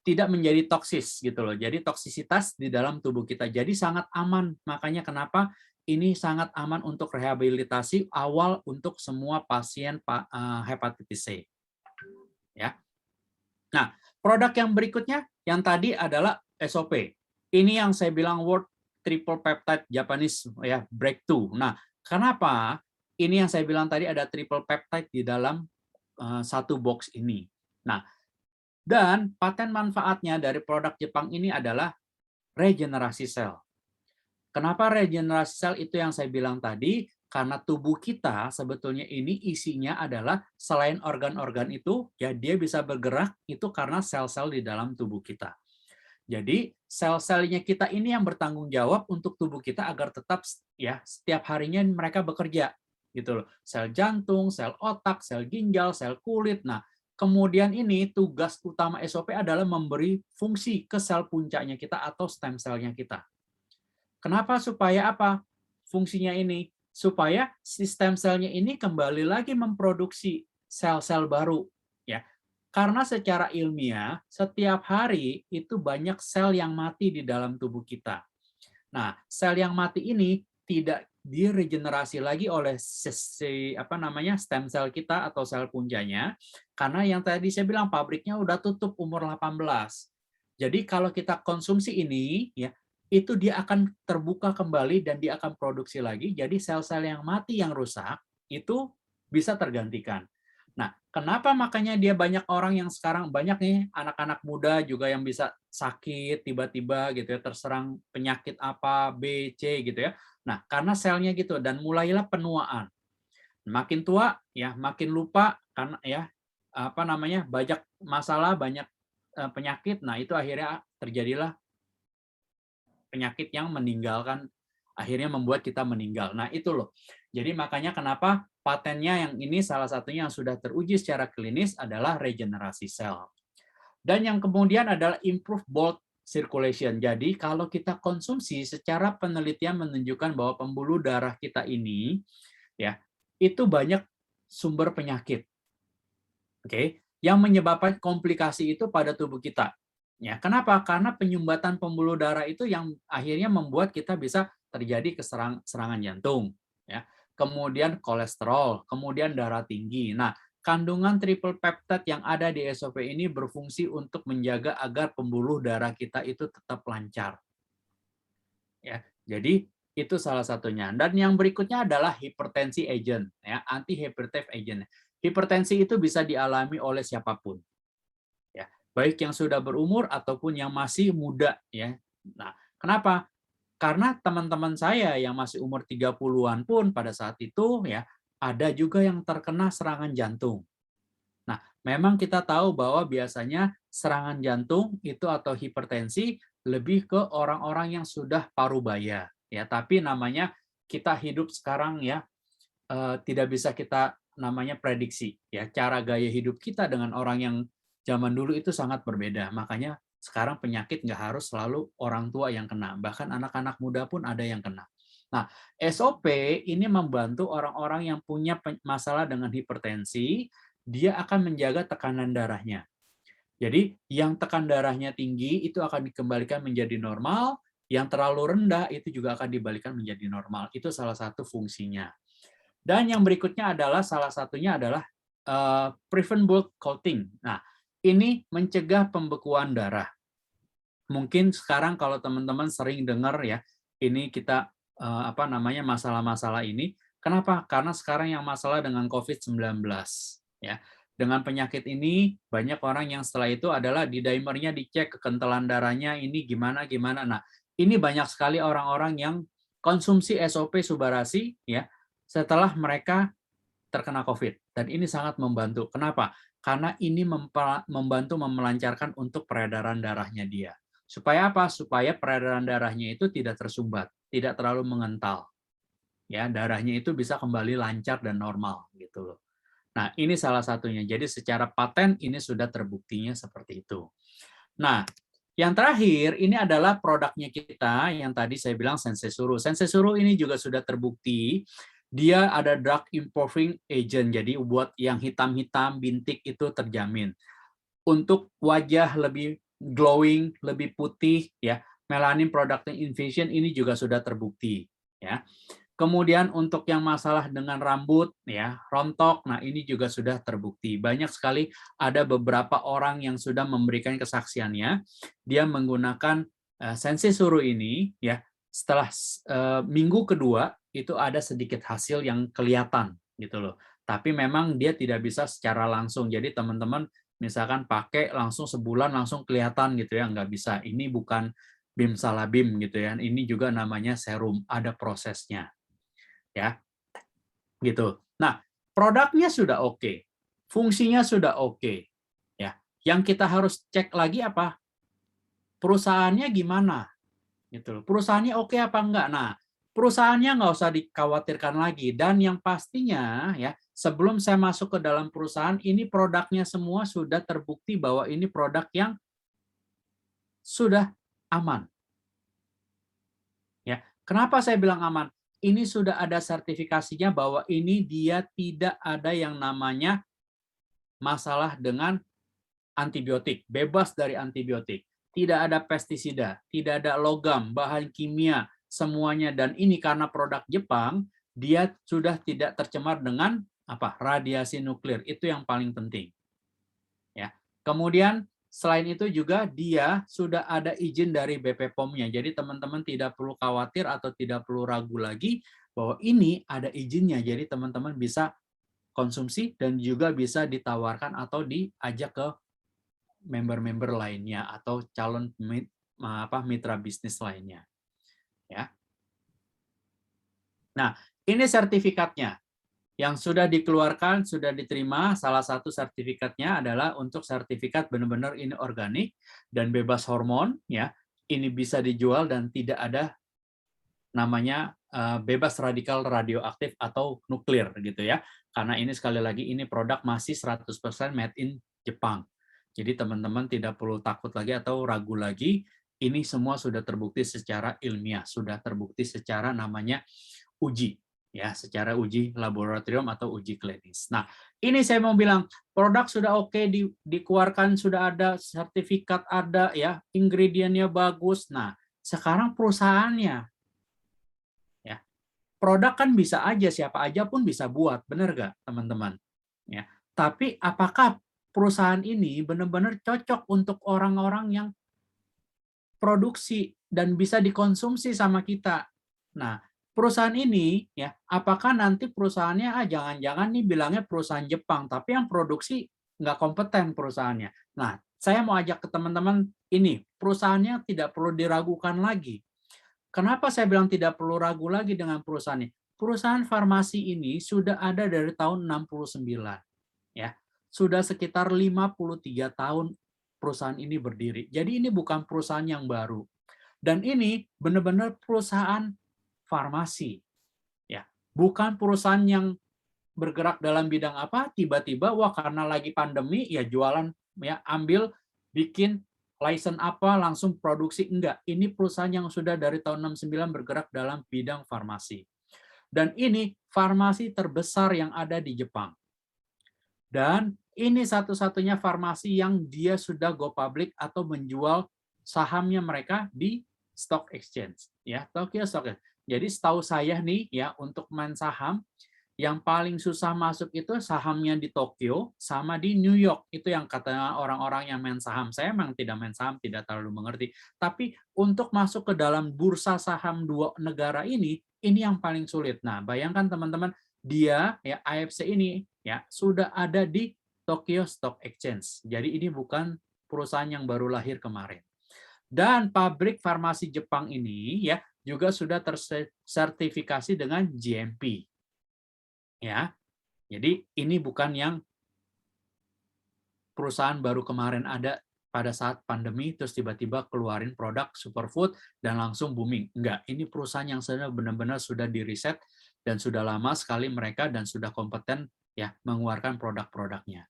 tidak menjadi toksis gitu loh. Jadi toksisitas di dalam tubuh kita jadi sangat aman. Makanya kenapa ini sangat aman untuk rehabilitasi awal untuk semua pasien hepatitis C. Ya. Nah, produk yang berikutnya yang tadi adalah SOP. Ini yang saya bilang World Triple Peptide Japanese ya breakthrough. Nah, kenapa ini yang saya bilang tadi ada triple peptide di dalam satu box ini. Nah, dan paten manfaatnya dari produk Jepang ini adalah regenerasi sel. Kenapa regenerasi sel itu yang saya bilang tadi? Karena tubuh kita sebetulnya ini isinya adalah selain organ-organ itu, ya dia bisa bergerak itu karena sel-sel di dalam tubuh kita. Jadi sel-selnya kita ini yang bertanggung jawab untuk tubuh kita agar tetap ya setiap harinya mereka bekerja gitu loh. Sel jantung, sel otak, sel ginjal, sel kulit. Nah, kemudian ini tugas utama SOP adalah memberi fungsi ke sel puncaknya kita atau stem selnya kita. Kenapa? Supaya apa? Fungsinya ini supaya sistem selnya ini kembali lagi memproduksi sel-sel baru ya. Karena secara ilmiah setiap hari itu banyak sel yang mati di dalam tubuh kita. Nah, sel yang mati ini tidak diregenerasi lagi oleh stem sel kita atau sel puncanya karena yang tadi saya bilang pabriknya udah tutup umur 18. Jadi kalau kita konsumsi ini ya itu dia akan terbuka kembali dan dia akan produksi lagi. Jadi sel-sel yang mati yang rusak itu bisa tergantikan. Nah, kenapa makanya dia banyak orang yang sekarang banyak nih anak-anak muda juga yang bisa sakit tiba-tiba gitu ya terserang penyakit apa B, C gitu ya. Nah, karena selnya gitu dan mulailah penuaan. Makin tua ya makin lupa karena ya banyak masalah, banyak penyakit. Nah, itu akhirnya terjadilah penyakit yang meninggalkan, akhirnya membuat kita meninggal. Nah, itu loh. Jadi makanya kenapa patennya yang ini salah satunya yang sudah teruji secara klinis adalah regenerasi sel. Dan yang kemudian adalah improve blood circulation. Jadi kalau kita konsumsi secara penelitian menunjukkan bahwa pembuluh darah kita ini ya, itu banyak sumber penyakit. Oke, yang menyebabkan komplikasi itu pada tubuh kita. Ya, kenapa? Karena penyumbatan pembuluh darah itu yang akhirnya membuat kita bisa terjadi serangan jantung, ya. Kemudian kolesterol, kemudian darah tinggi. Nah, kandungan triple peptide yang ada di SOP ini berfungsi untuk menjaga agar pembuluh darah kita itu tetap lancar. Ya, jadi itu salah satunya. Dan yang berikutnya adalah hipertensi agent, ya, anti-hypertensive agent. Hipertensi itu bisa dialami oleh siapapun. Baik yang sudah berumur ataupun yang masih muda ya. Nah, kenapa? Karena teman-teman saya yang masih umur 30-an pun pada saat itu ya ada juga yang terkena serangan jantung. Nah, memang kita tahu bahwa biasanya serangan jantung itu atau hipertensi lebih ke orang-orang yang sudah parubaya ya, tapi namanya kita hidup sekarang ya tidak bisa kita namanya prediksi ya. Cara gaya hidup kita dengan orang yang zaman dulu itu sangat berbeda. Makanya sekarang penyakit nggak harus selalu orang tua yang kena. Bahkan anak-anak muda pun ada yang kena. Nah, SOP ini membantu orang-orang yang punya masalah dengan hipertensi, dia akan menjaga tekanan darahnya. Jadi, yang tekan darahnya tinggi itu akan dikembalikan menjadi normal, yang terlalu rendah itu juga akan dibalikan menjadi normal. Itu salah satu fungsinya. Dan yang berikutnya adalah, salah satunya adalah prevent blood clotting. Nah, ini mencegah pembekuan darah. Mungkin sekarang kalau teman-teman sering dengar ya, ini kita masalah-masalah ini. Kenapa? Karena sekarang yang masalah dengan COVID-19 ya. Dengan penyakit ini banyak orang yang setelah itu adalah di dimernya dicek kekentalan darahnya ini gimana. Nah, ini banyak sekali orang-orang yang konsumsi SOP Subarasi ya setelah mereka terkena COVID dan ini sangat membantu. Kenapa? Karena ini membantu melancarkan untuk peredaran darahnya dia. Supaya apa? Supaya peredaran darahnya itu tidak tersumbat, tidak terlalu mengental. Ya, darahnya itu bisa kembali lancar dan normal gitu loh. Nah, ini salah satunya. Jadi secara paten ini sudah terbuktinya seperti itu. Nah, yang terakhir ini adalah produknya kita yang tadi saya bilang Sensesuru. Sensesuru ini juga sudah terbukti dia ada drug improving agent, jadi buat yang hitam-hitam, bintik itu terjamin. Untuk wajah lebih glowing, lebih putih, ya, melanin producting infusion ini juga sudah terbukti. ya. Kemudian untuk yang masalah dengan rambut, ya, rontok, nah ini juga sudah terbukti. Banyak sekali ada beberapa orang yang sudah memberikan kesaksiannya, dia menggunakan sensi suruh ini, ya, setelah minggu kedua itu ada sedikit hasil yang kelihatan, gitu loh. Tapi memang dia tidak bisa secara langsung. Jadi teman-teman misalkan pakai langsung sebulan langsung kelihatan gitu ya, nggak bisa. Ini bukan bim salabim gitu ya. Ini juga namanya serum, ada prosesnya. Ya, gitu. Nah, produknya sudah oke, fungsinya sudah oke, ya. Yang kita harus cek lagi apa? Perusahaannya gimana? Gitu. Perusahaannya oke apa enggak? Nah, perusahaannya nggak usah dikhawatirkan lagi. Dan yang pastinya, ya, sebelum saya masuk ke dalam perusahaan, ini produknya semua sudah terbukti bahwa ini produk yang sudah aman. Ya, kenapa saya bilang aman? Ini sudah ada sertifikasinya bahwa ini dia tidak ada yang namanya masalah dengan antibiotik, bebas dari antibiotik. Tidak ada pestisida, tidak ada logam, bahan kimia, semuanya. Dan ini karena produk Jepang, dia sudah tidak tercemar dengan radiasi nuklir. Itu yang paling penting. Ya. Kemudian selain itu juga dia sudah ada izin dari BP POM-nya. Jadi teman-teman tidak perlu khawatir atau tidak perlu ragu lagi bahwa ini ada izinnya. Jadi teman-teman bisa konsumsi dan juga bisa ditawarkan atau diajak ke member-member lainnya atau calon mitra bisnis lainnya. Ya. Nah, ini sertifikatnya. Yang sudah dikeluarkan, sudah diterima, salah satu sertifikatnya adalah untuk sertifikat benar-benar ini organik dan bebas hormon, ya. Ini bisa dijual dan tidak ada namanya bebas radikal radioaktif atau nuklir gitu ya. Karena ini sekali lagi ini produk masih 100% made in Jepang. Jadi teman-teman tidak perlu takut lagi atau ragu lagi, ini semua sudah terbukti secara ilmiah, sudah terbukti secara namanya uji. Ya, secara uji laboratorium atau uji klinis. Nah, ini saya mau bilang produk sudah oke, dikeluarkan, sudah ada sertifikat, ada ya, ingredientnya bagus. Nah, sekarang perusahaannya, ya, produk kan bisa aja siapa aja pun bisa buat, benar nggak teman-teman? Ya, tapi apakah perusahaan ini benar-benar cocok untuk orang-orang yang produksi dan bisa dikonsumsi sama kita? Nah, perusahaan ini, ya, apakah nanti perusahaannya jangan-jangan nih bilangnya perusahaan Jepang, tapi yang produksi nggak kompeten perusahaannya. Nah, saya mau ajak ke teman-teman ini, perusahaannya tidak perlu diragukan lagi. Kenapa saya bilang tidak perlu ragu lagi dengan perusahaannya? Perusahaan farmasi ini sudah ada dari tahun 69, ya, sudah sekitar 53 tahun perusahaan ini berdiri. Jadi ini bukan perusahaan yang baru, dan ini benar-benar perusahaan farmasi, ya, bukan perusahaan yang bergerak dalam bidang apa tiba-tiba wah karena lagi pandemi ya jualan, ya, ambil bikin license apa langsung produksi, enggak. Ini perusahaan yang sudah dari tahun 69 bergerak dalam bidang farmasi, dan ini farmasi terbesar yang ada di Jepang, dan ini satu-satunya farmasi yang dia sudah go public atau menjual sahamnya mereka di stock exchange, ya, Tokyo Stock Exchange. Jadi setahu saya nih ya, untuk main saham yang paling susah masuk itu sahamnya di Tokyo sama di New York. Itu yang katanya orang-orang yang main saham. Saya memang tidak main saham, tidak terlalu mengerti. Tapi untuk masuk ke dalam bursa saham dua negara ini yang paling sulit. Nah, bayangkan teman-teman, dia ya AFC ini ya sudah ada di Tokyo Stock Exchange. Jadi ini bukan perusahaan yang baru lahir kemarin. Dan pabrik farmasi Jepang ini ya juga sudah tersertifikasi dengan GMP. Ya. Jadi ini bukan yang perusahaan baru kemarin ada pada saat pandemi terus tiba-tiba keluarin produk superfood dan langsung booming. Enggak, ini perusahaan yang sudah benar-benar sudah diriset dan sudah lama sekali mereka dan sudah kompeten ya mengeluarkan produk-produknya.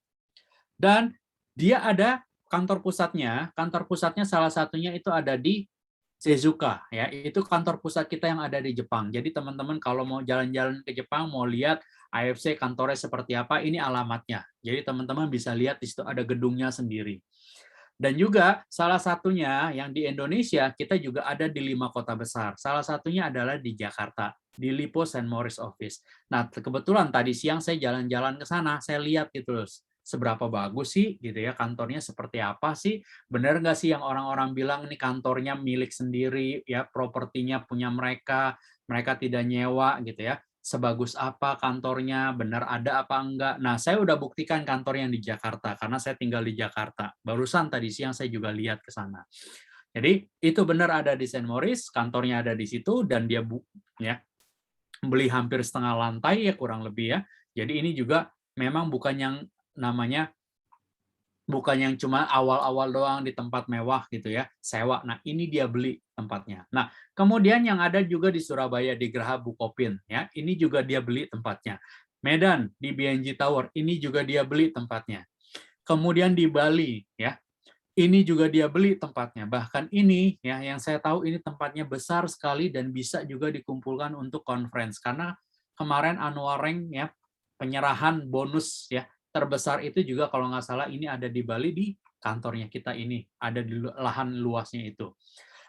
Dan dia ada kantor pusatnya salah satunya itu ada di Shizuoka, ya, itu kantor pusat kita yang ada di Jepang. Jadi teman-teman kalau mau jalan-jalan ke Jepang, mau lihat AFC kantornya seperti apa, ini alamatnya. Jadi teman-teman bisa lihat di situ ada gedungnya sendiri. Dan juga salah satunya yang di Indonesia, kita juga ada di 5 kota besar. Salah satunya adalah di Jakarta. di Lipo St. Maurice office. Nah, kebetulan tadi siang saya jalan-jalan ke sana, saya lihat gitu loh, seberapa bagus sih gitu ya, kantornya seperti apa sih, benar nggak sih yang orang-orang bilang ini kantornya milik sendiri ya, propertinya punya mereka, mereka tidak nyewa gitu ya, sebagus apa kantornya, benar ada apa enggak. Nah, saya udah buktikan kantor yang di Jakarta karena saya tinggal di Jakarta. Barusan tadi siang saya juga lihat ke sana. Jadi itu benar ada di St. Maurice, kantornya ada di situ dan dia ya beli hampir setengah lantai ya kurang lebih ya. Jadi ini juga memang bukan yang namanya cuma awal-awal doang di tempat mewah gitu ya, sewa. Nah, ini dia beli tempatnya. Nah, kemudian yang ada juga di Surabaya di Geraha Bukopin ya, ini juga dia beli tempatnya. Medan di BNG Tower, ini juga dia beli tempatnya. Kemudian di Bali ya, ini juga dia beli tempatnya. Bahkan ini ya yang saya tahu ini tempatnya besar sekali dan bisa juga dikumpulkan untuk conference karena kemarin annual rank ya penyerahan bonus ya terbesar itu juga kalau nggak salah ini ada di Bali di kantornya kita ini, ada di lahan luasnya itu.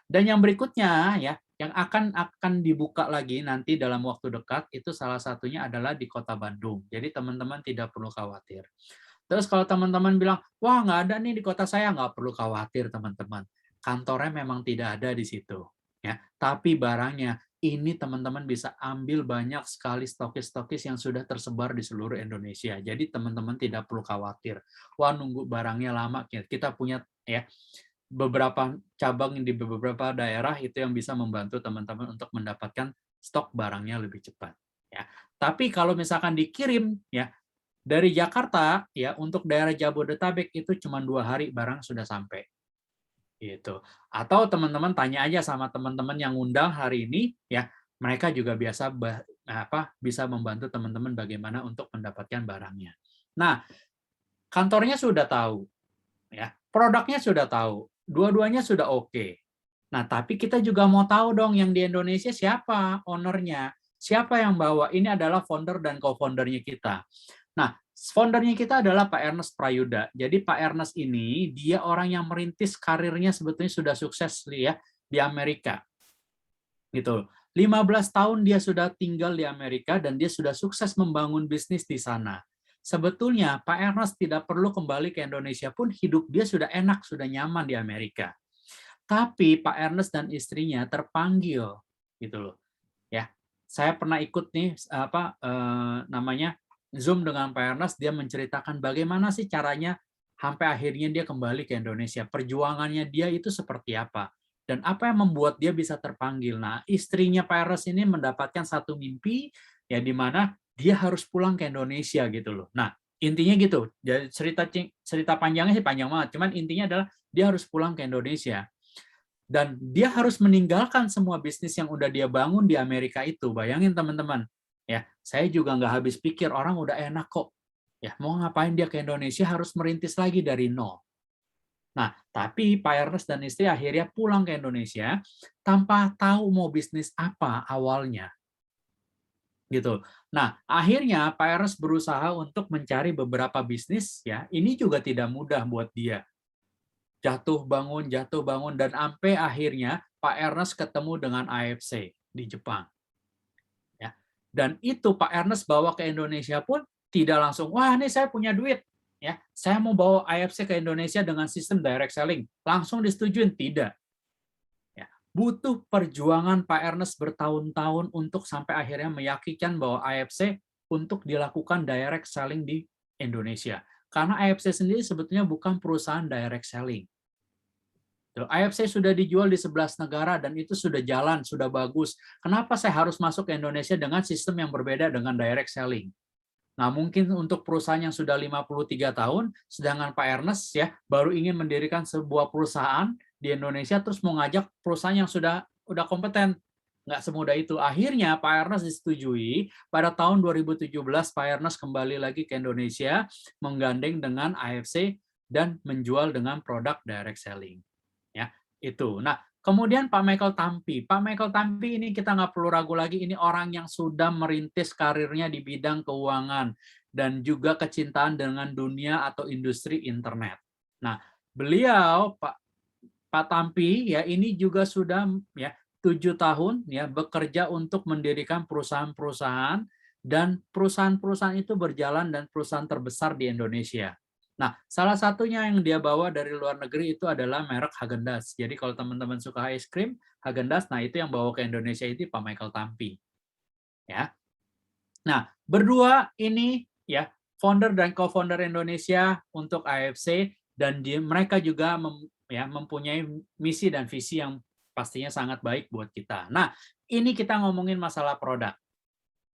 Dan yang berikutnya ya yang akan dibuka lagi nanti dalam waktu dekat itu salah satunya adalah di Kota Bandung. Jadi teman-teman tidak perlu khawatir. Terus kalau teman-teman bilang, wah nggak ada nih di kota saya, nggak perlu khawatir teman-teman. Kantornya memang tidak ada di situ. Ya, tapi barangnya ini teman-teman bisa ambil banyak sekali stokis-stokis yang sudah tersebar di seluruh Indonesia. Jadi teman-teman tidak perlu khawatir. Wah nunggu barangnya lama. Kita punya ya beberapa cabang di beberapa daerah itu yang bisa membantu teman-teman untuk mendapatkan stok barangnya lebih cepat. Ya, tapi kalau misalkan dikirim ya dari Jakarta ya untuk daerah Jabodetabek itu cuma 2 hari barang sudah sampai. Gitu. Atau teman-teman tanya aja sama teman-teman yang undang hari ini ya, mereka juga bisa membantu teman-teman bagaimana untuk mendapatkan barangnya. Nah, kantornya sudah tahu ya, produknya sudah tahu, dua-duanya sudah oke. Nah, tapi kita juga mau tahu dong yang di Indonesia siapa ownernya, siapa yang bawa. Ini adalah founder dan co-foundernya kita. Nah, foundernya kita adalah Pak Ernest Prayuda. Jadi Pak Ernest ini dia orang yang merintis karirnya sebetulnya sudah sukses ya di Amerika. Gitu. 15 tahun dia sudah tinggal di Amerika dan dia sudah sukses membangun bisnis di sana. Sebetulnya Pak Ernest tidak perlu kembali ke Indonesia pun hidup dia sudah enak, sudah nyaman di Amerika. Tapi Pak Ernest dan istrinya terpanggil gitu loh. Ya. Saya pernah ikut nih namanya Zoom dengan Pak Ernest, dia menceritakan bagaimana sih caranya sampai akhirnya dia kembali ke Indonesia. Perjuangannya dia itu seperti apa. Dan apa yang membuat dia bisa terpanggil. Nah, istrinya Pak Ernest ini mendapatkan satu mimpi, ya di mana dia harus pulang ke Indonesia gitu loh. Nah, intinya gitu. Jadi cerita panjangnya sih panjang banget. Cuman intinya adalah dia harus pulang ke Indonesia. Dan dia harus meninggalkan semua bisnis yang udah dia bangun di Amerika itu. Bayangin teman-teman. Ya, saya juga nggak habis pikir orang udah enak kok. Ya, mau ngapain dia ke Indonesia harus merintis lagi dari nol. Nah, tapi Pak Ernest dan istri akhirnya pulang ke Indonesia tanpa tahu mau bisnis apa awalnya. Gitu. Nah, akhirnya Pak Ernest berusaha untuk mencari beberapa bisnis ya. Ini juga tidak mudah buat dia. Jatuh bangun dan sampai akhirnya Pak Ernest ketemu dengan AFC di Jepang. Dan itu Pak Ernest bawa ke Indonesia pun tidak langsung, wah ini saya punya duit, ya saya mau bawa AFC ke Indonesia dengan sistem direct selling, langsung disetujuin, tidak. Ya, butuh perjuangan Pak Ernest bertahun-tahun untuk sampai akhirnya meyakinkan bahwa AFC untuk dilakukan direct selling di Indonesia. Karena AFC sendiri sebetulnya bukan perusahaan direct selling. AFC sudah dijual di 11 negara dan itu sudah jalan, sudah bagus. Kenapa saya harus masuk ke Indonesia dengan sistem yang berbeda dengan direct selling? Nah, mungkin untuk perusahaan yang sudah 53 tahun, sedangkan Pak Ernest ya baru ingin mendirikan sebuah perusahaan di Indonesia terus mau ngajak perusahaan yang sudah kompeten. Nggak semudah itu. Akhirnya Pak Ernest disetujui pada tahun 2017 Pak Ernest kembali lagi ke Indonesia menggandeng dengan AFC dan menjual dengan produk direct selling. Ya, itu. Nah, kemudian Pak Michael Tampi. Pak Michael Tampi ini kita nggak perlu ragu lagi, ini orang yang sudah merintis karirnya di bidang keuangan dan juga kecintaan dengan dunia atau industri internet. Nah, beliau Pak Tampi ya ini juga sudah ya 7 tahun ya bekerja untuk mendirikan perusahaan-perusahaan, dan perusahaan-perusahaan itu berjalan dan perusahaan terbesar di Indonesia. Nah, salah satunya yang dia bawa dari luar negeri itu adalah merek Häagen-Dazs. Jadi kalau teman-teman suka es krim, Häagen-Dazs, nah itu yang bawa ke Indonesia itu Pak Michael Tampi. Ya. Nah, berdua ini ya founder dan co-founder Indonesia untuk AFC, dan mereka juga mempunyai misi dan visi yang pastinya sangat baik buat kita. Nah, ini kita ngomongin masalah produk.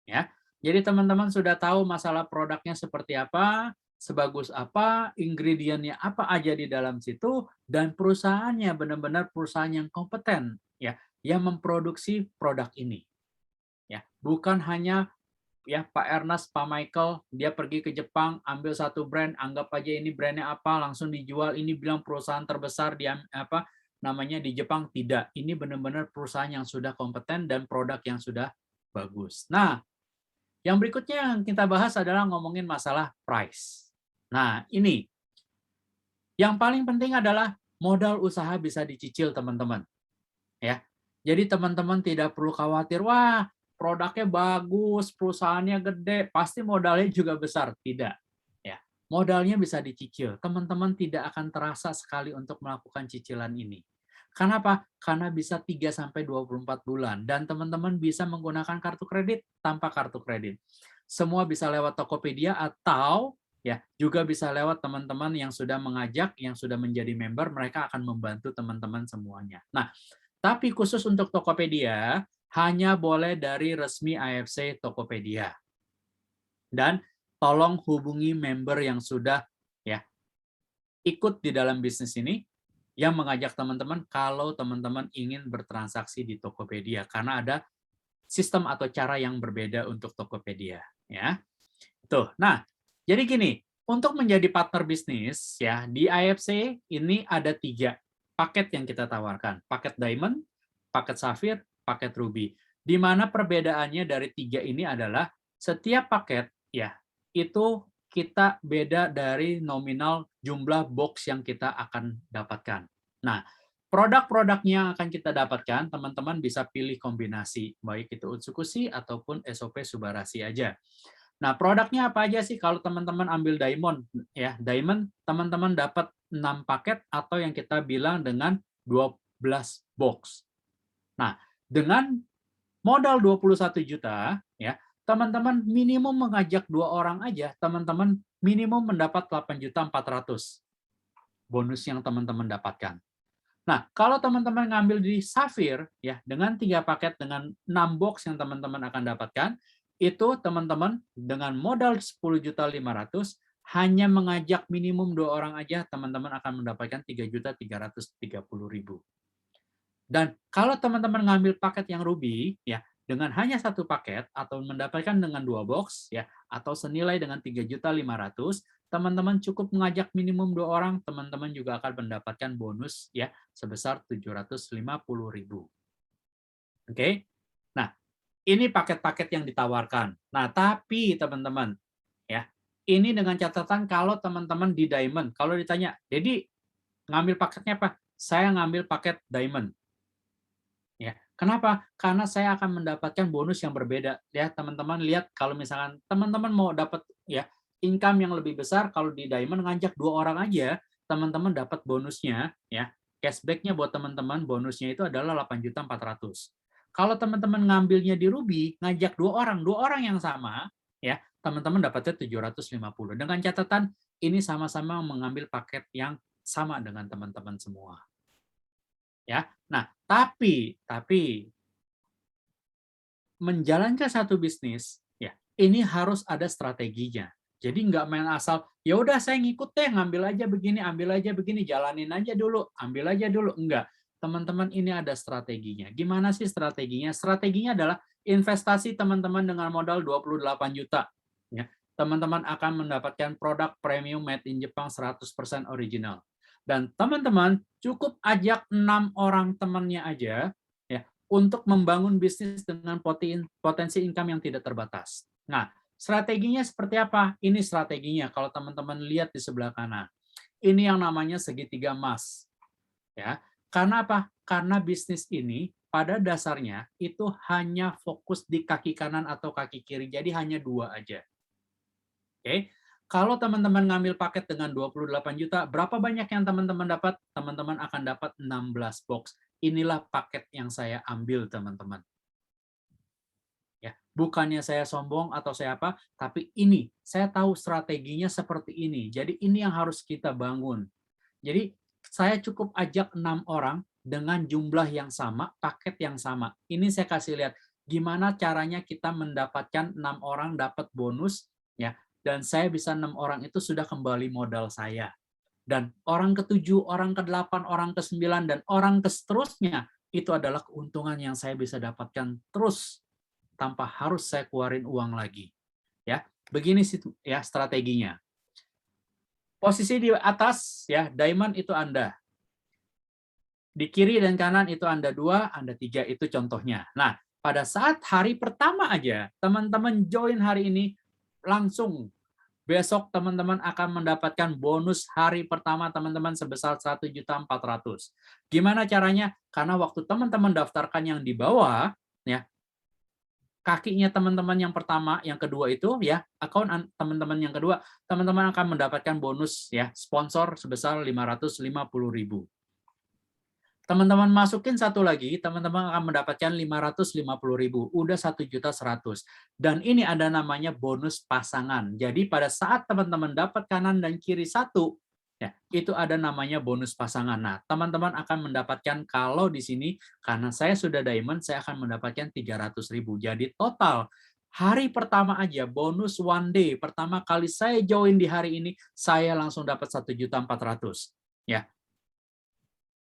Ya. Jadi teman-teman sudah tahu masalah produknya seperti apa, sebagus apa, ingredientnya apa aja di dalam situ, dan perusahaannya benar-benar perusahaan yang kompeten ya, yang memproduksi produk ini. Ya, bukan hanya ya Pak Ernest, Pak Michael, dia pergi ke Jepang, ambil satu brand, anggap aja ini brandnya apa, langsung dijual, ini bilang perusahaan terbesar di di Jepang. Tidak, ini benar-benar perusahaan yang sudah kompeten dan produk yang sudah bagus. Nah, yang berikutnya yang kita bahas adalah ngomongin masalah price. Nah, ini yang paling penting adalah modal usaha bisa dicicil, teman-teman. Ya, jadi teman-teman tidak perlu khawatir, wah produknya bagus, perusahaannya gede, pasti modalnya juga besar. Tidak. Ya, modalnya bisa dicicil. Teman-teman tidak akan terasa sekali untuk melakukan cicilan ini. Kenapa? Karena bisa 3-24 bulan. Dan teman-teman bisa menggunakan kartu kredit tanpa kartu kredit. Semua bisa lewat Tokopedia atau ya juga bisa lewat teman-teman yang sudah mengajak, yang sudah menjadi member, mereka akan membantu teman-teman semuanya. Nah, tapi khusus untuk Tokopedia, hanya boleh dari resmi AFC Tokopedia. Dan tolong hubungi member yang sudah ya ikut di dalam bisnis ini, yang mengajak teman-teman kalau teman-teman ingin bertransaksi di Tokopedia, karena ada sistem atau cara yang berbeda untuk Tokopedia, ya. Tuh. Nah, jadi gini, untuk menjadi partner bisnis ya di AFC ini ada 3 paket yang kita tawarkan, paket Diamond, paket Sapphire, paket Ruby. Di mana perbedaannya dari 3 ini adalah setiap paket ya itu kita beda dari nominal jumlah box yang kita akan dapatkan. Nah, produk-produknya yang akan kita dapatkan, teman-teman bisa pilih kombinasi, baik itu Utsukushi ataupun SOP Subarasi aja. Nah, produknya apa aja sih? Kalau teman-teman ambil Diamond, ya Diamond, teman-teman dapat 6 paket atau yang kita bilang dengan 12 box. Nah, dengan modal 21 juta, ya teman-teman minimum mengajak 2 orang aja, teman-teman minimum mendapat 8.400.000 bonus yang teman-teman dapatkan. Nah, kalau teman-teman ngambil di Sapphire, ya dengan 3 paket dengan 6 box yang teman-teman akan dapatkan, itu teman-teman dengan modal 10.500.000 hanya mengajak minimum 2 orang aja, teman-teman akan mendapatkan 3.330.000. Dan kalau teman-teman ngambil paket yang Ruby, ya dengan hanya 1 paket atau mendapatkan dengan 2 box, ya atau senilai dengan 3.500.000, teman-teman cukup mengajak minimum 2 orang, teman-teman juga akan mendapatkan bonus ya sebesar 750.000. Oke. Nah, ini paket-paket yang ditawarkan. Nah, tapi teman-teman, ya, ini dengan catatan kalau teman-teman di Diamond, kalau ditanya, "Dedi, ngambil paketnya apa?" Saya ngambil paket Diamond. Ya, kenapa? Karena saya akan mendapatkan bonus yang berbeda. Ya, teman-teman lihat kalau misalkan teman-teman mau dapat ya income yang lebih besar, kalau di Diamond ngajak 2 orang aja, teman-teman dapat bonusnya ya. Cashback-nya buat teman-teman bonusnya itu adalah 8.400.000. Kalau teman-teman ngambilnya di Ruby, ngajak 2 orang yang sama, ya, teman-teman dapatnya 750. Dengan catatan ini sama-sama mengambil paket yang sama dengan teman-teman semua. Ya. Nah, tapi menjalankan satu bisnis, ya, ini harus ada strateginya. Jadi nggak main asal, ya udah saya ngikut deh, ngambil aja begini, ambil aja begini, jalanin aja dulu, ambil aja dulu. Enggak. Teman-teman, ini ada strateginya. Gimana sih strateginya? Strateginya adalah investasi teman-teman dengan modal 28 juta. Ya. Teman-teman akan mendapatkan produk premium made in Jepang 100% original. Dan teman-teman cukup ajak 6 orang temannya aja ya untuk membangun bisnis dengan potensi income yang tidak terbatas. Nah, strateginya seperti apa? Ini strateginya kalau teman-teman lihat di sebelah kanan. Ini yang namanya segitiga emas. Ya. Karena apa? Karena bisnis ini pada dasarnya itu hanya fokus di kaki kanan atau kaki kiri, jadi hanya 2 aja. Oke, kalau teman-teman ngambil paket dengan 28 juta, berapa banyak yang teman-teman dapat? Teman-teman akan dapat 16 box. Inilah paket yang saya ambil, teman-teman. Ya, bukannya saya sombong atau saya apa, tapi ini saya tahu strateginya seperti ini. Jadi ini yang harus kita bangun. Jadi saya cukup ajak 6 orang dengan jumlah yang sama, paket yang sama. Ini saya kasih lihat gimana caranya kita mendapatkan 6 orang dapat bonus, ya. Dan saya bisa 6 orang itu sudah kembali modal saya. Dan orang ke-7, orang ke-8, orang ke-9, dan orang ke-seterusnya, itu adalah keuntungan yang saya bisa dapatkan terus tanpa harus saya keluarin uang lagi. Ya, begini ya strateginya. Posisi di atas, ya, diamond itu Anda. Di kiri dan kanan itu Anda 2, Anda 3, itu contohnya. Nah, pada saat hari pertama aja, teman-teman join hari ini, langsung besok teman-teman akan mendapatkan bonus hari pertama teman-teman sebesar 1.400.000. Gimana caranya? Karena waktu teman-teman daftarkan yang di bawah, ya, kakinya teman-teman yang pertama, yang kedua itu, ya, akun teman-teman yang kedua, teman-teman akan mendapatkan bonus, ya, sponsor sebesar 550.000. Teman-teman masukin satu lagi, teman-teman akan mendapatkan 550.000, udah 1.100.000. Dan ini ada namanya bonus pasangan. Jadi pada saat teman-teman dapat kanan dan kiri satu, ya, itu ada namanya bonus pasangan. Nah, teman-teman akan mendapatkan, kalau di sini, karena saya sudah diamond, saya akan mendapatkan 300.000. Jadi total, hari pertama aja, bonus one day, pertama kali saya join di hari ini, saya langsung dapat 1.400.000. Ya.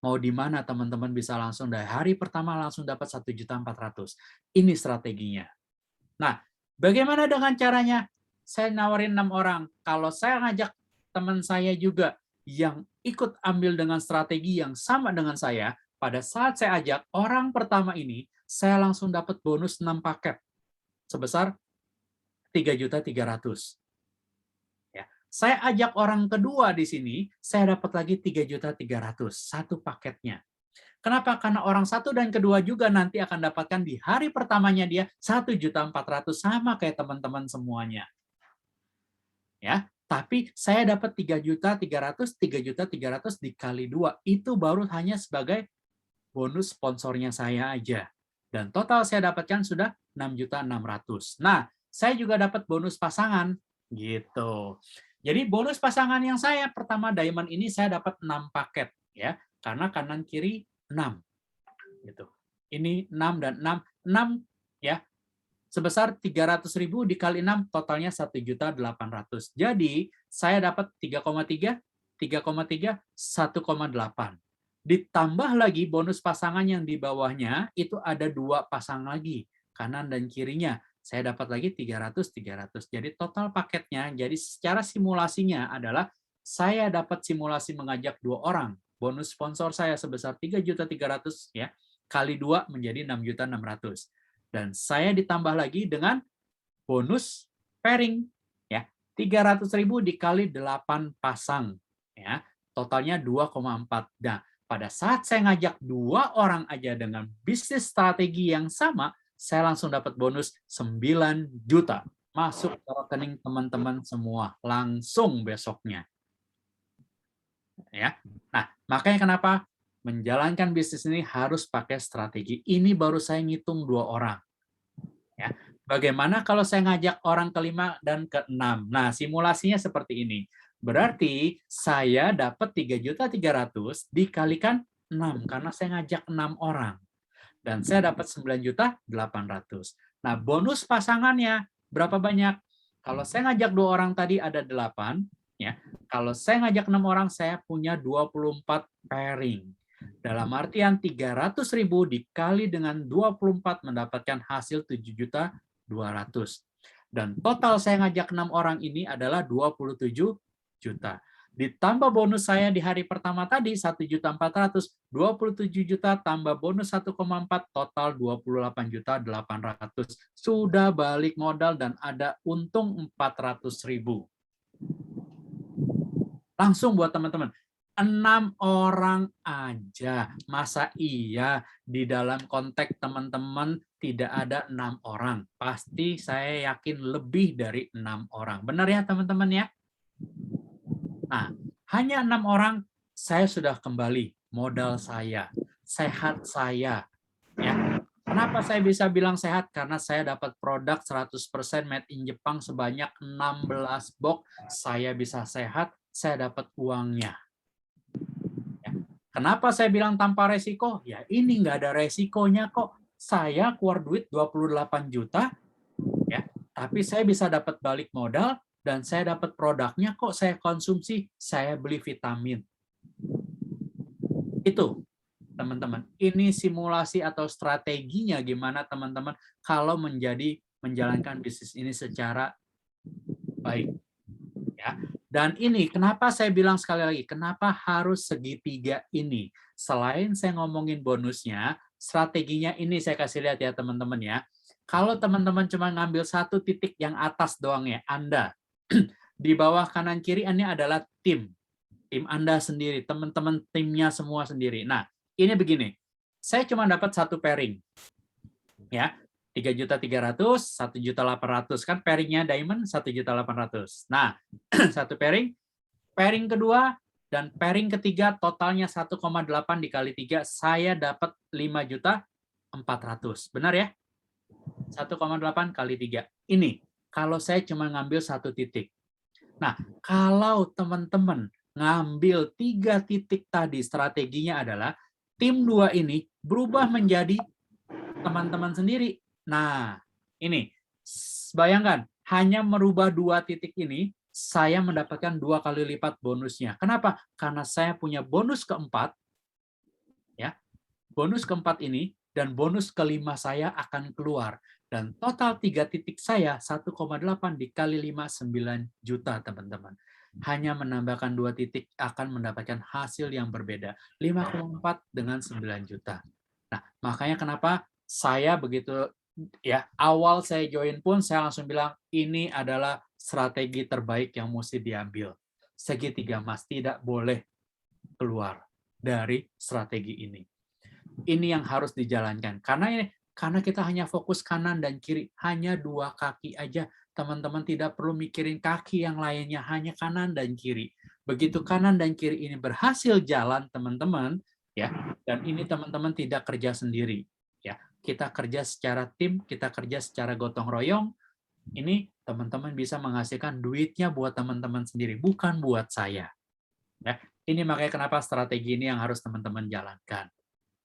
Mau di mana teman-teman bisa langsung dari hari pertama langsung dapat 1.400.000. Ini strateginya. Nah, bagaimana dengan caranya? Saya nawarin 6 orang. Kalau saya ngajak teman saya juga yang ikut ambil dengan strategi yang sama dengan saya, pada saat saya ajak orang pertama ini, saya langsung dapat bonus 6 paket sebesar 3.300.000. Saya ajak orang kedua di sini, saya dapat lagi 3.300.000, satu paketnya. Kenapa? Karena orang satu dan kedua juga nanti akan dapatkan di hari pertamanya dia 1.400.000, sama kayak teman-teman semuanya. Ya, tapi saya dapat 3.300.000, 3.300.000 dikali 2, itu baru hanya sebagai bonus sponsornya saya aja. Dan total saya dapatkan sudah 6.600.000. Nah, saya juga dapat bonus pasangan, gitu. Jadi bonus pasangan yang saya pertama diamond ini saya dapat 6 paket, ya, karena kanan kiri 6, gitu. Ini 6 dan 6, ya, sebesar 300.000 dikali 6 totalnya 1.800.000. Jadi saya dapat 3,3, 3,3, 1,8. Ditambah lagi bonus pasangan yang di bawahnya itu ada 2 pasang lagi, kanan dan kirinya. Saya dapat lagi 300. Jadi total paketnya, jadi secara simulasinya adalah saya dapat simulasi mengajak 2 orang. Bonus sponsor saya sebesar 3.300.000, ya, kali 2 menjadi 6.600.000. Dan saya ditambah lagi dengan bonus pairing, ya, 300.000 dikali 8 pasang, ya, totalnya 2,4. Nah, pada saat saya ngajak 2 orang aja dengan bisnis strategi yang sama, saya langsung dapat bonus 9 juta. Masuk ke rekening teman-teman semua. Langsung besoknya. Ya. Nah, makanya kenapa menjalankan bisnis ini harus pakai strategi. Ini baru saya ngitung 2 orang. Ya. Bagaimana kalau saya ngajak orang ke-5 dan ke-6? Nah, simulasinya seperti ini. Berarti saya dapat 3.300.000 dikalikan 6, karena saya ngajak 6 orang. Dan saya dapat 9.800.000. Nah, bonus pasangannya berapa banyak? Kalau saya ngajak 2 orang tadi ada 8, ya. Kalau saya ngajak 6 orang, saya punya 24 pairing. Dalam artian 300.000 dikali dengan 24 mendapatkan hasil 7.200.000. Dan total saya ngajak 6 orang ini adalah 27 juta. Ditambah bonus saya di hari pertama tadi 1.400.000, 27 juta tambah bonus 1,4, total 28.800.000. Sudah balik modal dan ada untung 400.000. Langsung buat teman-teman. 6 6 orang aja. Masa iya di dalam konteks teman-teman tidak ada 6 orang? Pasti saya yakin lebih dari 6 orang. Benar ya teman-teman ya? Nah, hanya 6 orang saya sudah kembali modal saya, sehat saya. Ya. Kenapa saya bisa bilang sehat? Karena saya dapat produk 100% made in Jepang sebanyak 16 box. Saya bisa sehat, saya dapat uangnya. Kenapa saya bilang tanpa resiko? Ya ini nggak ada resikonya kok. Saya keluar duit 28 juta, ya, tapi saya bisa dapat balik modal dan saya dapat produknya kok saya konsumsi, saya beli vitamin. Itu, teman-teman. Ini simulasi atau strateginya gimana teman-teman kalau menjalankan bisnis ini secara baik. Ya. Dan ini kenapa saya bilang sekali lagi, kenapa harus segitiga ini? Selain saya ngomongin bonusnya, strateginya ini saya kasih lihat ya teman-teman ya. Kalau teman-teman cuma ngambil satu titik yang atas doang ya, Anda. Di bawah kanan kiri ini adalah tim. Tim Anda sendiri, teman-teman timnya semua sendiri. Nah, ini begini. Saya cuma dapat satu pairing. Ya. 3.300.000, 1.800.000 kan pairingnya diamond 1.800.000. Nah, satu pairing kedua dan pairing ketiga totalnya 1,8 dikali 3 saya dapat 5.400.000. Benar ya? 1,8 kali 3. Ini kalau saya cuma ngambil satu titik. Nah, kalau teman-teman ngambil 3 titik tadi, strateginya adalah tim 2 ini berubah menjadi teman-teman sendiri. Nah, ini bayangkan hanya merubah 2 titik ini, saya mendapatkan 2 kali lipat bonusnya. Kenapa? Karena saya punya bonus keempat, ya, bonus keempat ini dan bonus kelima saya akan keluar dan total 3 titik saya 1,8 dikali 5 9 juta teman-teman. Hanya menambahkan 2 titik akan mendapatkan hasil yang berbeda 5,4 dengan 9 juta. Nah, makanya kenapa saya begitu ya awal saya join pun saya langsung bilang ini adalah strategi terbaik yang mesti diambil. Segitiga emas tidak boleh keluar dari strategi ini. Ini yang harus dijalankan karena kita hanya fokus kanan dan kiri, hanya 2 kaki aja. Teman-teman tidak perlu mikirin kaki yang lainnya, hanya kanan dan kiri. Begitu kanan dan kiri ini berhasil jalan teman-teman ya, dan ini teman-teman tidak kerja sendiri. Kita kerja secara tim, kita kerja secara gotong royong, ini teman-teman bisa menghasilkan duitnya buat teman-teman sendiri, bukan buat saya. Ya, ini makanya kenapa strategi ini yang harus teman-teman jalankan.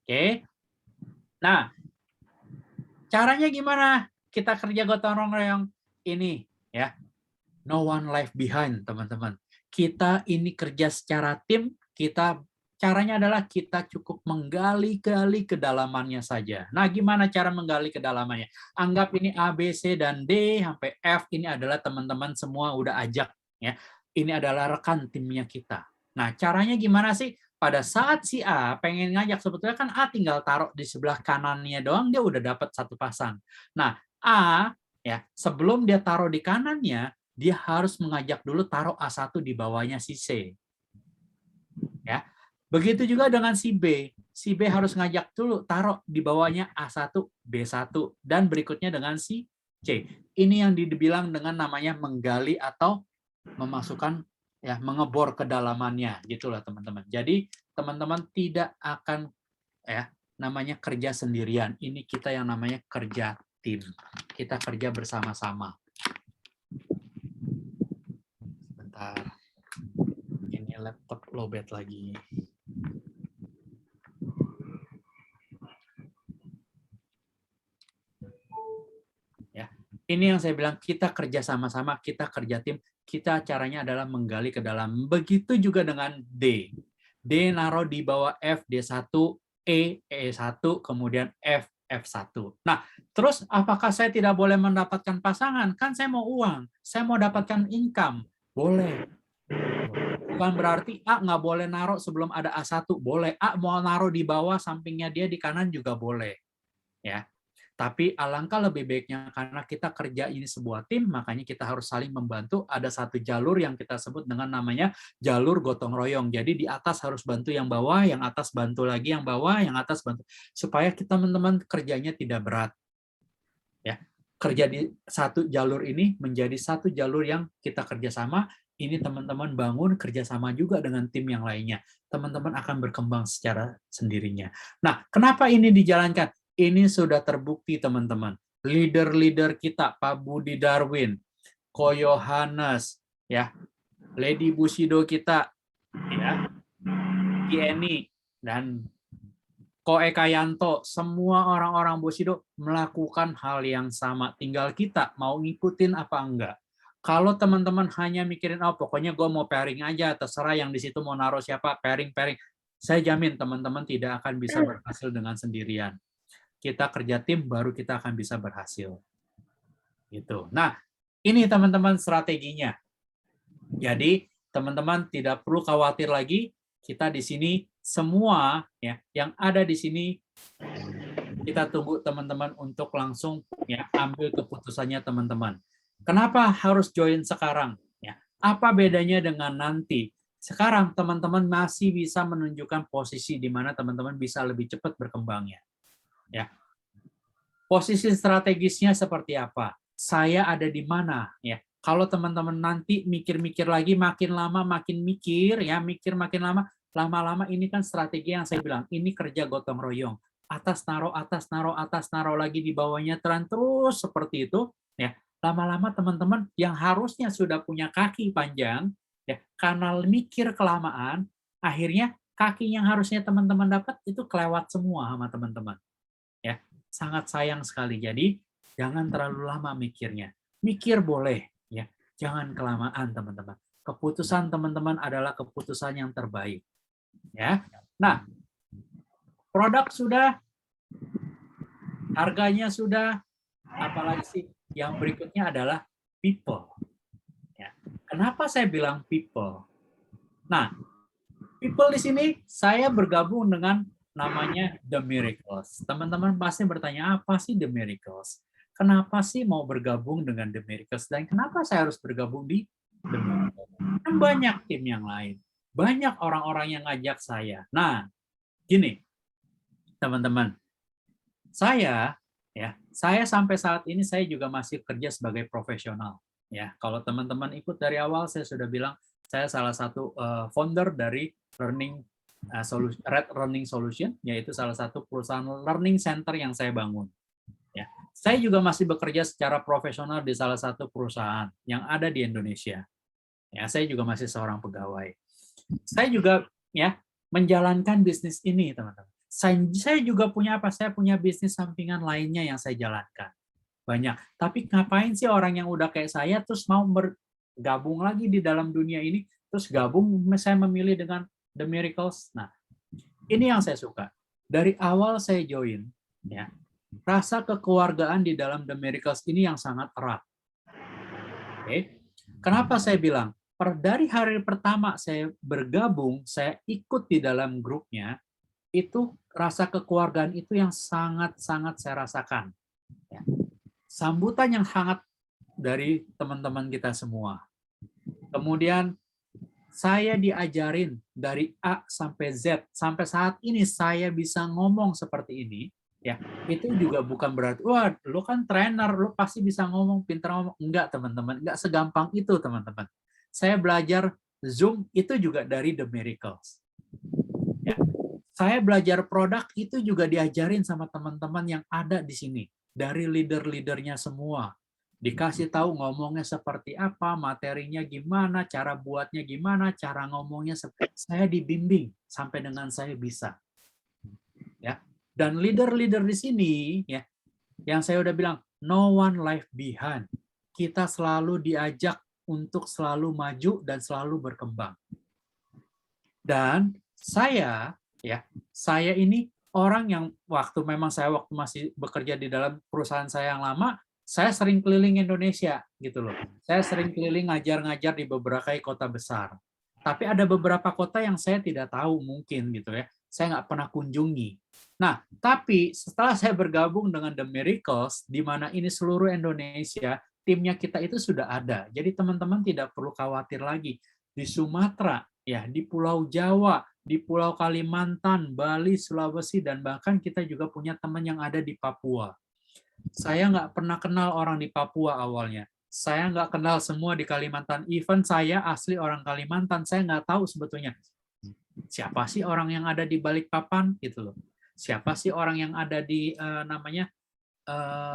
Oke? Nah, caranya gimana? Kita kerja gotong royong ini, ya. No one left behind, teman-teman. Kita ini kerja secara tim, caranya adalah kita cukup menggali-gali kedalamannya saja. Nah, gimana cara menggali kedalamannya? Anggap ini A, B, C, dan D, sampai F, ini adalah teman-teman semua udah ajak. Ya. Ini adalah rekan timnya kita. Nah, caranya gimana sih? Pada saat si A pengen ngajak, sebetulnya kan A tinggal taruh di sebelah kanannya doang, dia udah dapat satu pasang. Nah, A, ya sebelum dia taruh di kanannya, dia harus mengajak dulu taruh A1 di bawahnya si C. Ya. Begitu juga dengan si B. Si B harus ngajak dulu taruh di bawahnya A1, B1, dan berikutnya dengan si C. Ini yang dibilang dengan namanya menggali atau memasukkan ya mengebor kedalamannya gitulah teman-teman. Jadi teman-teman tidak akan ya namanya kerja sendirian. Ini kita yang namanya kerja tim. Kita kerja bersama-sama. Sebentar. Ini laptop lowbat lagi. Ini yang saya bilang, kita kerja sama-sama, kita kerja tim, kita caranya adalah menggali ke dalam. Begitu juga dengan D. D naruh di bawah F, D1, E, E1, kemudian F, F1. Nah, terus apakah saya tidak boleh mendapatkan pasangan? Kan saya mau uang, saya mau dapatkan income. Boleh. Bukan berarti A nggak boleh naruh sebelum ada A1, boleh. A mau naruh di bawah, sampingnya dia di kanan juga boleh. Ya. Tapi alangkah lebih baiknya karena kita kerja ini sebuah tim, makanya kita harus saling membantu. Ada satu jalur yang kita sebut dengan namanya jalur gotong royong. Jadi di atas harus bantu yang bawah, yang atas bantu lagi yang bawah, yang atas bantu. Supaya kita teman-teman kerjanya tidak berat. Ya, kerja di satu jalur ini menjadi satu jalur yang kita kerjasama. Ini teman-teman bangun kerjasama juga dengan tim yang lainnya. Teman-teman akan berkembang secara sendirinya. Nah, kenapa ini dijalankan? Ini sudah terbukti teman-teman. Leader-leader kita, Pak Budi Darwin, Ko Yohanes, ya, Lady Bushido kita, ya, Kieni dan Ko Eka Yanto, semua orang-orang Bushido melakukan hal yang sama. Tinggal kita mau ngikutin apa enggak. Kalau teman-teman hanya mikirin, oh pokoknya gue mau pairing aja, terserah yang di situ mau naruh siapa, pairing. Saya jamin teman-teman tidak akan bisa berhasil dengan sendirian. Kita kerja tim, baru kita akan bisa berhasil. Gitu. Nah, ini teman-teman strateginya. Jadi, teman-teman tidak perlu khawatir lagi. Kita di sini semua ya yang ada di sini, kita tunggu teman-teman untuk langsung ya ambil keputusannya teman-teman. Kenapa harus join sekarang? Ya, apa bedanya dengan nanti? Sekarang teman-teman masih bisa menunjukkan posisi di mana teman-teman bisa lebih cepat berkembangnya. Ya, posisi strategisnya seperti apa? Saya ada di mana? Ya, kalau teman-teman nanti mikir-mikir lagi, makin lama makin mikir, ya mikir makin lama, lama-lama ini kan strategi yang saya bilang. Ini kerja gotong royong. Atas naruh lagi di bawahnya terus seperti itu. Ya, lama-lama teman-teman yang harusnya sudah punya kaki panjang, ya karena mikir kelamaan, akhirnya kaki yang harusnya teman-teman dapat itu kelewat semua sama teman-teman. Ya, sangat sayang sekali. Jadi jangan terlalu lama mikirnya. Mikir boleh, ya. Jangan kelamaan, teman-teman. Keputusan teman-teman adalah keputusan yang terbaik. Ya. Nah, produk sudah, harganya sudah, apalagi sih yang berikutnya adalah people. Ya. Kenapa saya bilang people? Nah, people di sini saya bergabung dengan namanya The Miracles. Teman-teman pasti bertanya, apa sih The Miracles? Kenapa sih mau bergabung dengan The Miracles? Dan kenapa saya harus bergabung di The Miracles? Kan banyak tim yang lain. Banyak orang-orang yang ngajak saya. Nah, gini, teman-teman. Saya sampai saat ini saya juga masih kerja sebagai profesional. Ya, kalau teman-teman ikut dari awal, saya sudah bilang, saya salah satu founder dari Red Learning Solution, yaitu salah satu perusahaan learning center yang saya bangun. Ya, saya juga masih bekerja secara profesional di salah satu perusahaan yang ada di Indonesia. Ya, saya juga masih seorang pegawai. Saya juga ya menjalankan bisnis ini, teman-teman. Saya juga punya apa? Saya punya bisnis sampingan lainnya yang saya jalankan. Banyak. Tapi ngapain sih orang yang udah kayak saya terus mau bergabung lagi di dalam dunia ini? Terus gabung, saya memilih dengan The Miracles. Nah, ini yang saya suka. Dari awal saya join, ya, rasa kekeluargaan di dalam The Miracles ini yang sangat erat. Oke. Kenapa saya bilang? Dari hari pertama saya bergabung, saya ikut di dalam grupnya, itu rasa kekeluargaan itu yang sangat-sangat saya rasakan. Ya. Sambutan yang hangat dari teman-teman kita semua. Kemudian saya diajarin dari A sampai Z, sampai saat ini saya bisa ngomong seperti ini, ya itu juga bukan berarti, wah lu kan trainer, lu pasti bisa ngomong, pintar ngomong. Enggak teman-teman, enggak segampang itu teman-teman. Saya belajar Zoom itu juga dari The Miracles. Ya. Saya belajar produk itu juga diajarin sama teman-teman yang ada di sini, dari leader-leadernya semua. Dikasih tahu ngomongnya seperti apa, materinya gimana, cara buatnya gimana, cara ngomongnya. Saya dibimbing sampai dengan saya bisa. Ya. Dan leader-leader di sini, ya, yang saya udah bilang, no one left behind. Kita selalu diajak untuk selalu maju dan selalu berkembang. Dan saya ini orang yang waktu masih bekerja di dalam perusahaan saya yang lama, saya sering keliling Indonesia gitu loh. Saya sering keliling ngajar-ngajar di beberapa kota besar. Tapi ada beberapa kota yang saya tidak tahu mungkin gitu ya. saya nggak pernah kunjungi. Nah, tapi setelah saya bergabung dengan The Miracles, di mana ini seluruh Indonesia, timnya kita itu sudah ada. Jadi teman-teman tidak perlu khawatir lagi. Di Sumatera, ya, di Pulau Jawa, di Pulau Kalimantan, Bali, Sulawesi, dan bahkan kita juga punya teman yang ada di Papua. Saya nggak pernah kenal orang di Papua awalnya. Saya nggak kenal semua di Kalimantan. Even saya asli orang Kalimantan, saya nggak tahu sebetulnya siapa sih orang yang ada di Balikpapan gitu loh. Siapa sih orang yang ada di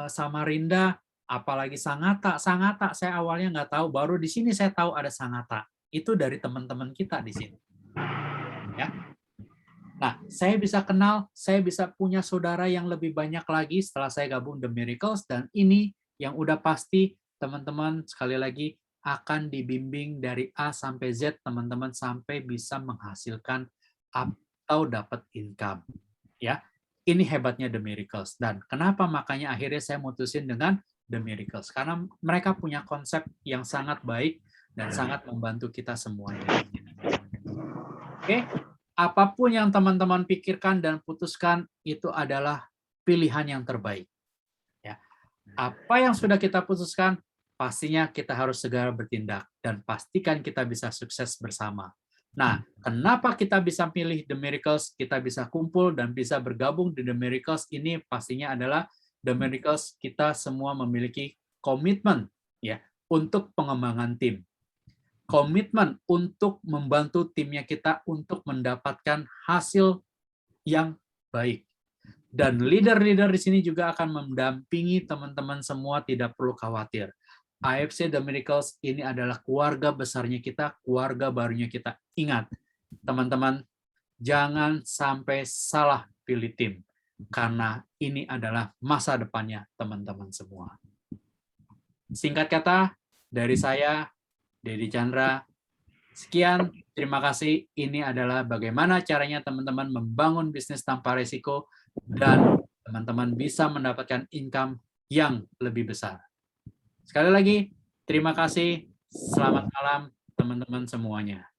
Samarinda, apalagi Sangatta. Sangatta saya awalnya nggak tahu, baru di sini saya tahu ada Sangatta. Itu dari teman-teman kita di sini. Ya. Nah, saya bisa kenal, saya bisa punya saudara yang lebih banyak lagi setelah saya gabung The Miracles, dan ini yang udah pasti teman-teman sekali lagi akan dibimbing dari A sampai Z, teman-teman sampai bisa menghasilkan atau dapat income. Ya, ini hebatnya The Miracles. Dan kenapa makanya akhirnya saya mutusin dengan The Miracles? Karena mereka punya konsep yang sangat baik dan sangat membantu kita semuanya. Oke, apapun yang teman-teman pikirkan dan putuskan itu adalah pilihan yang terbaik. Ya, apa yang sudah kita putuskan, pastinya kita harus segera bertindak dan pastikan kita bisa sukses bersama. Nah, kenapa kita bisa pilih The Miracles, kita bisa kumpul dan bisa bergabung di The Miracles ini pastinya adalah The Miracles kita semua memiliki komitmen ya untuk pengembangan tim. Komitmen untuk membantu timnya kita untuk mendapatkan hasil yang baik. Dan leader-leader di sini juga akan mendampingi teman-teman semua, tidak perlu khawatir. AFC The Miracles ini adalah keluarga besarnya kita, keluarga barunya kita. Ingat, teman-teman, jangan sampai salah pilih tim, karena ini adalah masa depannya teman-teman semua. Singkat kata, dari saya, Dedi Chandra, sekian, terima kasih. Ini adalah bagaimana caranya teman-teman membangun bisnis tanpa risiko dan teman-teman bisa mendapatkan income yang lebih besar. Sekali lagi, terima kasih. Selamat malam teman-teman semuanya.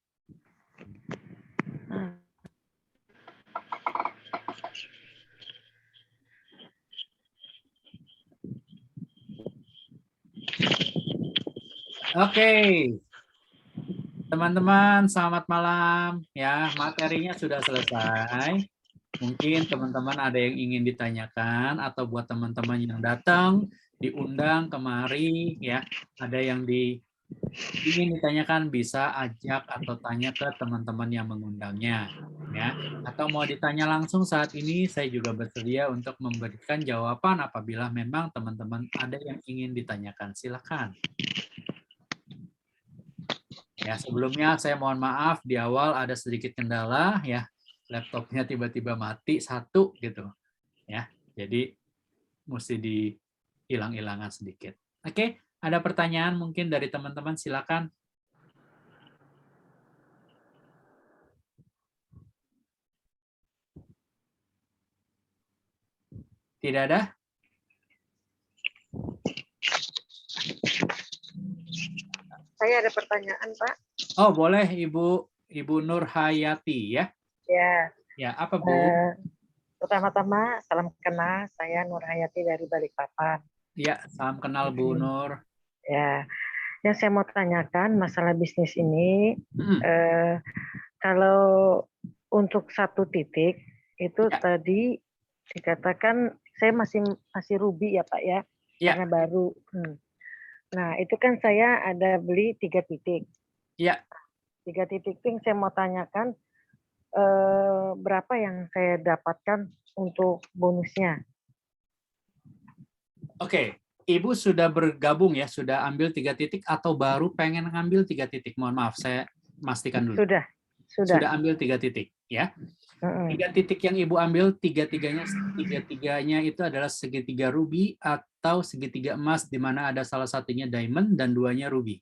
Oke, teman-teman, selamat malam. Ya, materinya sudah selesai. Mungkin teman-teman ada yang ingin ditanyakan atau buat teman-teman yang datang diundang kemari, ya, ada yang ingin ditanyakan bisa ajak atau tanya ke teman-teman yang mengundangnya, ya. Atau mau ditanya langsung saat ini, saya juga bersedia untuk memberikan jawaban apabila memang teman-teman ada yang ingin ditanyakan. Silakan. Ya, sebelumnya saya mohon maaf di awal ada sedikit kendala ya, laptopnya tiba-tiba mati satu gitu ya, jadi mesti dihilang-hilangan sedikit. Oke, ada pertanyaan mungkin dari teman-teman, silakan. Tidak ada? Saya ada pertanyaan, Pak. Oh, boleh Ibu Nur Hayati ya. Ya. Ya, apa Bu? Pertama-tama salam kenal, saya Nur Hayati dari Balikpapan. Ya, salam kenal Bu Nur. Ya, yang saya mau tanyakan masalah bisnis ini, kalau untuk satu titik itu ya. Tadi dikatakan saya masih ruby ya Pak ya, karena baru. Nah itu kan saya ada beli 3 titik. Ya. 3 titik itu yang saya mau tanyakan, berapa yang saya dapatkan untuk bonusnya? Oke, Ibu sudah bergabung ya, sudah ambil 3 titik atau baru pengen ngambil 3 titik? Mohon maaf, saya pastikan dulu. Sudah ambil 3 titik ya. 3 titik yang Ibu ambil, tiga-tiganya itu adalah segitiga ruby atau segitiga emas, di mana ada salah satunya diamond dan 2-nya ruby.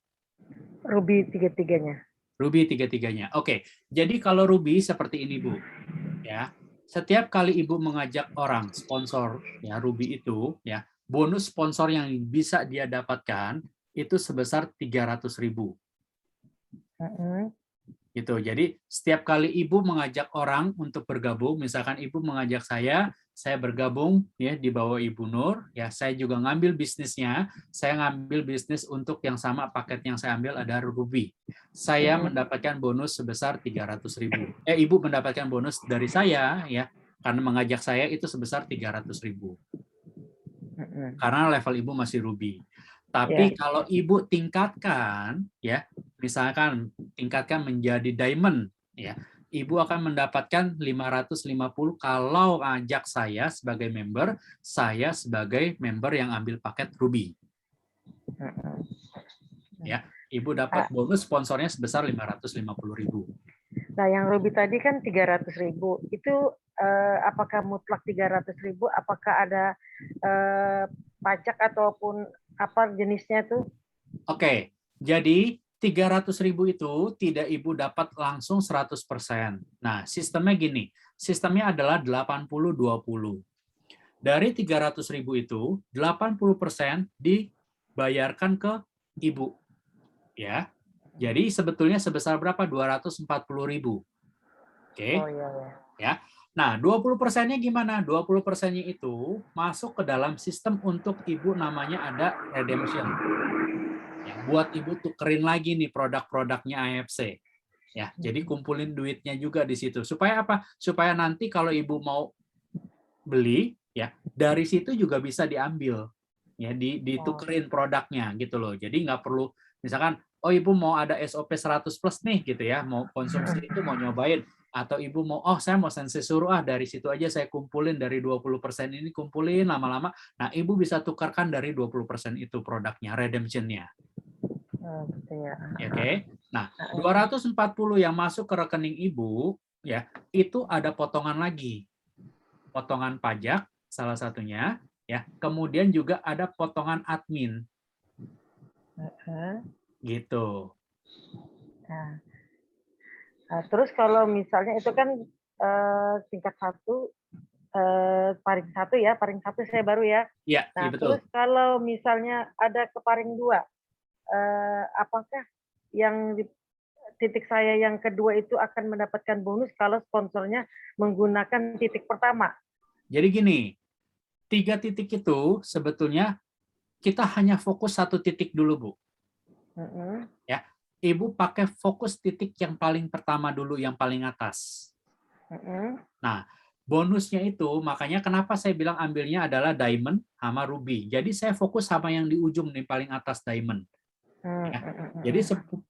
Ruby tiga-tiganya. Ruby tiga-tiganya. Oke, jadi kalau ruby seperti ini Bu, ya. Setiap kali Ibu mengajak orang sponsor ya ruby itu, ya bonus sponsor yang bisa dia dapatkan itu sebesar 300.000. Gitu. Jadi setiap kali Ibu mengajak orang untuk bergabung, misalkan Ibu mengajak saya bergabung ya di bawah Ibu Nur, ya saya juga ngambil bisnisnya, saya ngambil bisnis untuk yang sama paket yang saya ambil ada Ruby. Saya mendapatkan bonus sebesar 300.000. Ibu mendapatkan bonus dari saya ya karena mengajak saya itu sebesar 300.000. Karena level Ibu masih Ruby. Tapi kalau Ibu tingkatkan ya, misalkan tingkatkan menjadi diamond ya, Ibu akan mendapatkan 550 kalau ajak saya sebagai member, saya sebagai member yang ambil paket Ruby. Ya, Ibu dapat bonus sponsornya sebesar 550.000. Nah, yang Ruby tadi kan 300.000. Itu apakah mutlak 300.000? Apakah ada pajak ataupun apa jenisnya tuh? Oke, jadi 300.000 itu tidak Ibu dapat langsung 100%. Nah, sistemnya gini, sistemnya adalah 80-20. Dari 300.000 itu, 80% dibayarkan ke Ibu. Ya, jadi sebetulnya sebesar berapa? 240.000. Oke. Oh, iya. Ya. Nah, 20%-nya gimana? 20%-nya itu masuk ke dalam sistem untuk Ibu namanya ada redemption. Ya, buat Ibu tukerin lagi nih produk-produknya AFC. Ya, jadi kumpulin duitnya juga di situ. Supaya apa? Supaya nanti kalau Ibu mau beli, ya dari situ juga bisa diambil. Ya, ditukerin produknya gitu loh. Jadi nggak perlu misalkan, oh Ibu mau ada SOP 100 plus nih gitu ya, mau konsumsi itu mau nyobain. Atau Ibu mau, oh saya mau sensei suruh, dari situ aja saya kumpulin dari 20% ini, kumpulin lama-lama. Nah, Ibu bisa tukarkan dari 20% itu produknya, redemption-nya. Oke. Nah, 240 yang masuk ke rekening Ibu, ya itu ada potongan lagi. Potongan pajak, salah satunya. Ya, kemudian juga ada potongan admin. Gitu. Nah, terus kalau misalnya itu kan tingkat 1, paring 1 ya, paring 1 saya baru ya. Iya, Nah, iya betul. terus kalau misalnya ada ke paring 2, apakah yang di titik saya yang kedua itu akan mendapatkan bonus kalau sponsornya menggunakan titik pertama? Jadi gini, 3 titik itu sebetulnya kita hanya fokus 1 titik dulu, Bu. Ya, Ibu pakai fokus titik yang paling pertama dulu, yang paling atas. Nah, bonusnya itu, makanya kenapa saya bilang ambilnya adalah diamond sama ruby. Jadi saya fokus sama yang di ujung nih, paling atas diamond. Ya. Jadi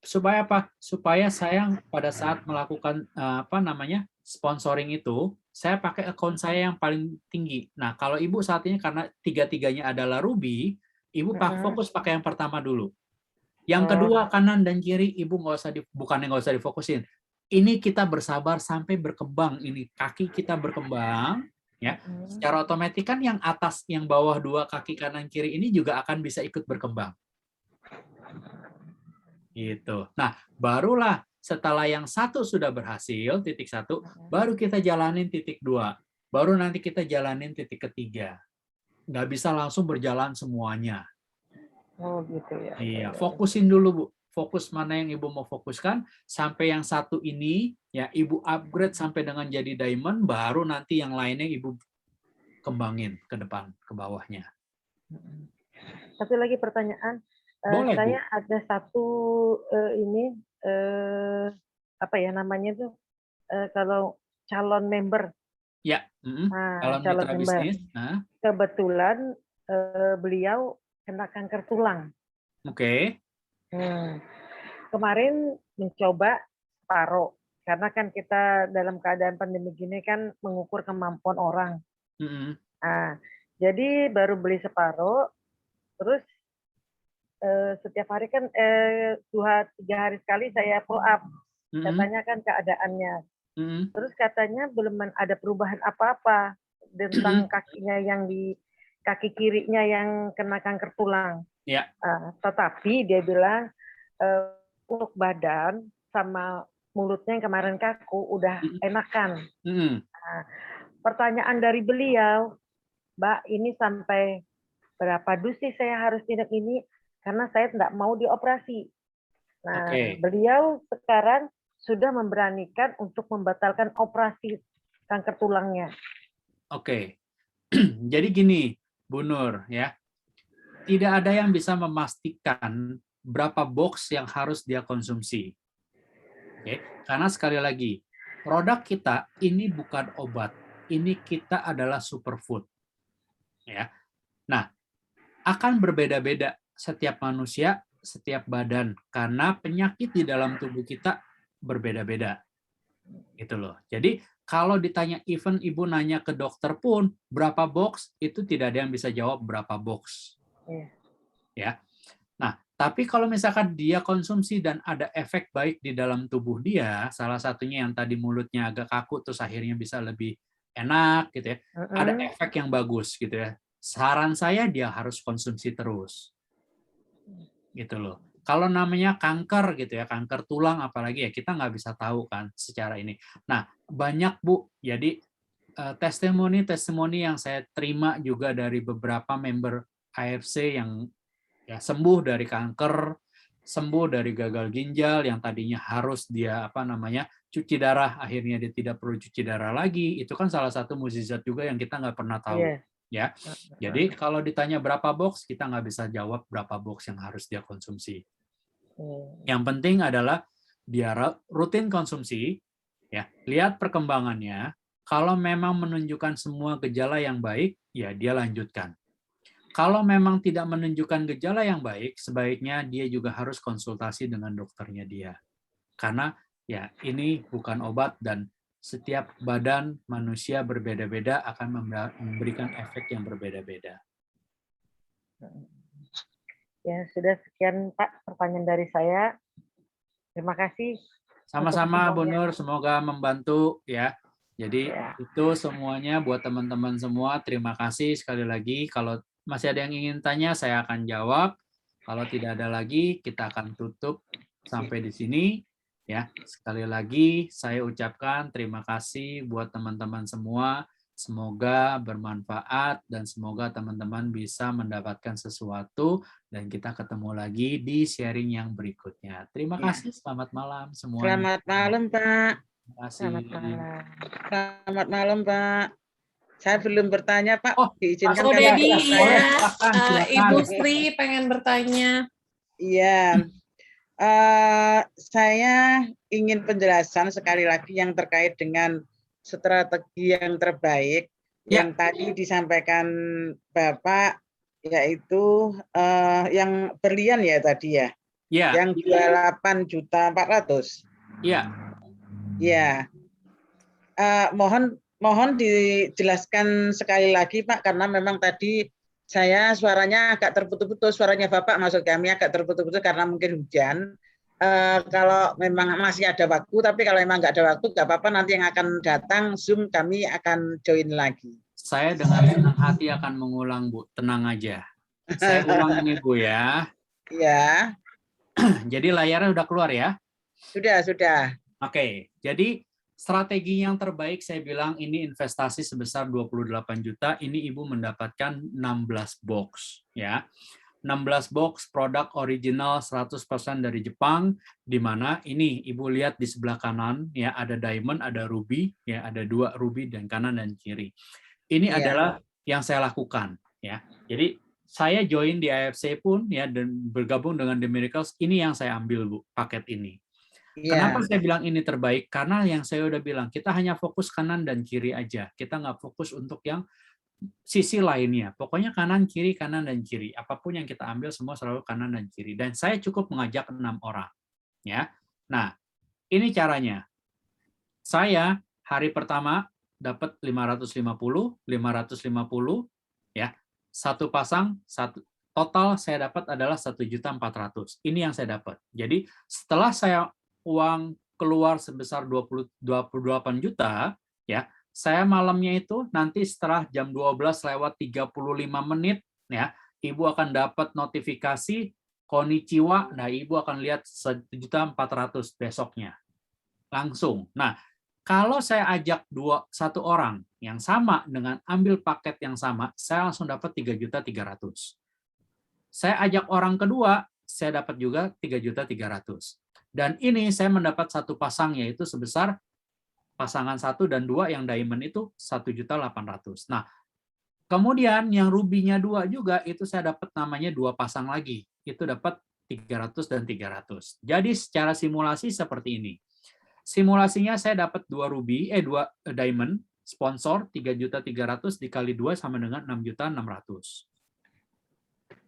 supaya apa? Supaya saya pada saat melakukan sponsoring itu, saya pakai account saya yang paling tinggi. Nah, kalau Ibu saat ini karena 3-3-nya adalah ruby, Ibu fokus pakai yang pertama dulu. Yang kedua, kanan dan kiri, Ibu bukannya nggak usah difokusin. Ini kita bersabar sampai berkembang. Ini kaki kita berkembang, ya. Secara otomatis kan yang atas, yang bawah 2 kaki kanan kiri ini juga akan bisa ikut berkembang. Gitu. Nah, barulah setelah yang 1 sudah berhasil, titik 1, baru kita jalanin titik 2. Baru nanti kita jalanin titik ketiga. Nggak bisa langsung berjalan semuanya. Oh gitu ya. Iya, fokusin dulu, Bu. Fokus mana yang Ibu mau fokuskan, sampai yang 1 ini, ya Ibu upgrade sampai dengan jadi diamond, baru nanti yang lainnya Ibu kembangin ke depan, ke bawahnya. Satu lagi pertanyaan. Boleh, saya Bu. ada satu apa ya namanya tuh, kalau calon member. Ya, Nah, calon mitra member. bisnis. Nah. Kebetulan beliau kena kanker tulang. Oke. Kemarin mencoba separuh, karena kan kita dalam keadaan pandemi gini kan mengukur kemampuan orang. Nah, jadi baru beli separuh, terus setiap hari kan 2-3 hari sekali saya follow up, saya tanyakan keadaannya. Terus katanya belum ada perubahan apa-apa tentang kakinya yang di kaki kirinya yang kena kanker tulang. Ya. Tetapi dia bilang untuk badan sama mulutnya yang kemarin kaku udah enakan. Pertanyaan dari beliau, Mbak, ini sampai berapa dus sih saya harus tindak ini? Karena saya tidak mau dioperasi. Nah, beliau sekarang sudah memberanikan untuk membatalkan operasi kanker tulangnya. Oke. Jadi gini, Bu Nur, ya. Tidak ada yang bisa memastikan berapa box yang harus dia konsumsi. Oke. Karena sekali lagi, produk kita ini bukan obat. Ini kita adalah superfood. Ya. Nah, akan berbeda-beda setiap manusia, setiap badan, karena penyakit di dalam tubuh kita berbeda-beda. Gitu loh. Jadi kalau ditanya, even ibu nanya ke dokter pun berapa box, itu tidak ada yang bisa jawab berapa box. Ya. Nah, tapi kalau misalkan dia konsumsi dan ada efek baik di dalam tubuh dia, salah satunya yang tadi mulutnya agak kaku terus akhirnya bisa lebih enak gitu ya. Ada efek yang bagus gitu ya. Saran saya dia harus konsumsi terus. Gitu loh. Kalau namanya kanker gitu ya, kanker tulang apalagi ya, kita nggak bisa tahu kan secara ini. Nah, banyak Bu, jadi testimoni yang saya terima juga dari beberapa member AFC yang ya sembuh dari kanker, sembuh dari gagal ginjal yang tadinya harus dia cuci darah, akhirnya dia tidak perlu cuci darah lagi. Itu kan salah satu mukjizat juga yang kita nggak pernah tahu. Ya, jadi kalau ditanya berapa box, kita nggak bisa jawab berapa box yang harus dia konsumsi. Yang penting adalah dia rutin konsumsi, ya, lihat perkembangannya. Kalau memang menunjukkan semua gejala yang baik, ya dia lanjutkan. Kalau memang tidak menunjukkan gejala yang baik, sebaiknya dia juga harus konsultasi dengan dokternya dia. Karena ya ini bukan obat dan setiap badan manusia berbeda-beda akan memberikan efek yang berbeda-beda. Ya, sudah sekian Pak pertanyaan dari saya. Terima kasih. Sama-sama Bu Nur, semoga membantu ya. Jadi itu semuanya buat teman-teman semua. Terima kasih sekali lagi. Kalau masih ada yang ingin tanya, saya akan jawab. Kalau tidak ada lagi, kita akan tutup sampai di sini. Ya, sekali lagi saya ucapkan terima kasih buat teman-teman semua. Semoga bermanfaat dan semoga teman-teman bisa mendapatkan sesuatu dan kita ketemu lagi di sharing yang berikutnya. Terima kasih. Selamat malam semuanya. Selamat malam, Pak. Terima kasih. Selamat malam. Selamat malam, Pak. Saya belum bertanya, Pak. Diizinkan Oh, kami Dedi, bertanya? ya. Ibu Sri pengen bertanya. Iya. Saya ingin penjelasan sekali lagi yang terkait dengan strategi yang terbaik yang tadi disampaikan Bapak, yaitu yang berlian ya tadi ya, yang 28.400.000. Iya. Ya. Mohon dijelaskan sekali lagi Pak, karena memang tadi saya suaranya agak terputus-putus, suaranya Bapak maksud kami agak terputus-putus karena mungkin hujan. Kalau memang masih ada waktu, tapi kalau memang nggak ada waktu, nggak apa-apa, nanti yang akan datang Zoom kami akan join lagi. Saya dengan senang hati akan mengulang, Bu. Tenang aja. Saya ulang ini, Bu ya. Iya. Jadi layarnya udah keluar ya? Sudah. Oke, jadi strategi yang terbaik saya bilang ini investasi sebesar 28 juta, ini Ibu mendapatkan 16 box ya. 16 box produk original 100% dari Jepang, di mana ini Ibu lihat di sebelah kanan ya, ada diamond, ada ruby ya, ada 2 ruby dan kanan dan kiri. Ini adalah yang saya lakukan ya. Jadi saya join di AFC pun ya dan bergabung dengan The Miracles, ini yang saya ambil Bu, paket ini. Kenapa saya bilang ini terbaik? Karena yang saya udah bilang, kita hanya fokus kanan dan kiri aja. Kita nggak fokus untuk yang sisi lainnya. Pokoknya kanan, kiri, kanan, dan kiri. Apapun yang kita ambil, semua selalu kanan dan kiri. Dan saya cukup mengajak 6 orang. Ya. Nah, ini caranya. Saya hari pertama dapat 550, 550, ya. Satu pasang, total saya dapat adalah 1.400.000. Ini yang saya dapat. Jadi setelah saya uang keluar sebesar 28 juta, ya, saya malamnya itu nanti setelah jam 12:35 ya, Ibu akan dapat notifikasi konnichiwa. Nah, Ibu akan lihat 1.400.000 besoknya. Langsung. Nah, kalau saya ajak satu orang yang sama dengan ambil paket yang sama, saya langsung dapat 3.300.000. Saya ajak orang kedua, saya dapat juga 3.300.000. Dan ini saya mendapat satu pasang, yaitu sebesar pasangan 1 dan 2 yang diamond itu 1.800.000. Nah, kemudian yang rubinya 2 juga itu saya dapat namanya 2 pasang lagi. Itu dapat 300 dan 300. Jadi secara simulasi seperti ini. Simulasinya saya dapat 2 diamond sponsor 3.300.000 dikali 2 sama dengan 6.600.000.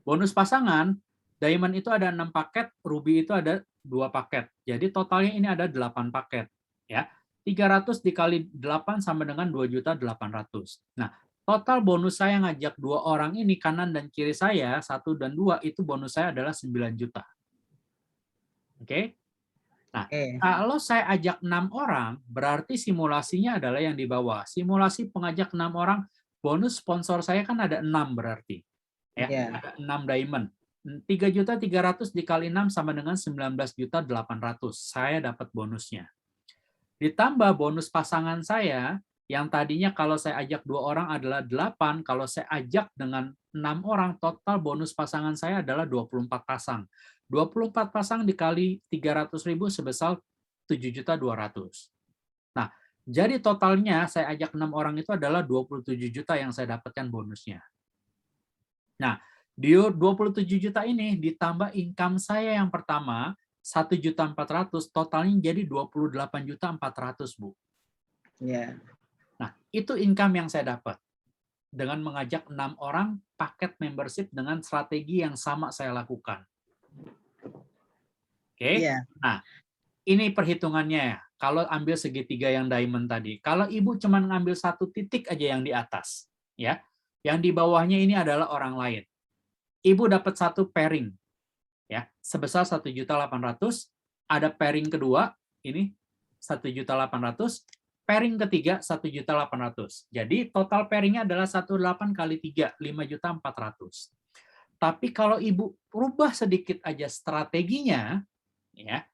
Bonus pasangan diamond itu ada 6 paket, ruby itu ada 2 paket. Jadi totalnya ini ada 8 paket, ya. 300 dikali 8 sama dengan 2.800.000. Nah, total bonus saya ngajak 2 orang ini, kanan dan kiri saya, 1 dan 2, itu bonus saya adalah 9 juta. Oke? Nah, kalau saya ajak 6 orang, berarti simulasinya adalah yang di bawah. Simulasi pengajak 6 orang, bonus sponsor saya kan ada 6 berarti. Ya, ada 6 diamond. 3.300.000 dikali 6 sama dengan 19.800.000. Saya dapat bonusnya. Ditambah bonus pasangan saya, yang tadinya kalau saya ajak 2 orang adalah 8, kalau saya ajak dengan 6 orang, total bonus pasangan saya adalah 24 pasang. 24 pasang dikali 300.000 sebesar 7.200.000. Nah, jadi totalnya saya ajak 6 orang itu adalah 27 juta yang saya dapatkan bonusnya. Nah, di 27 juta ini ditambah income saya yang pertama, 1.400.000, totalnya jadi 28.400.000, Bu. Ya. Nah, itu income yang saya dapat dengan mengajak 6 orang paket membership dengan strategi yang sama saya lakukan. Oke. Ya. Nah, ini perhitungannya ya. Kalau ambil segitiga yang diamond tadi, kalau Ibu cuma ngambil 1 titik aja yang di atas, ya, yang di bawahnya ini adalah orang lain. Ibu dapat 1 pairing, ya, sebesar 1.800.000. Ada pairing kedua, ini 1.800.000. Pairing ketiga 1.800.000. Jadi total pairingnya adalah 18 kali 3, 5.400.000. Tapi kalau Ibu rubah sedikit aja strateginya, ya,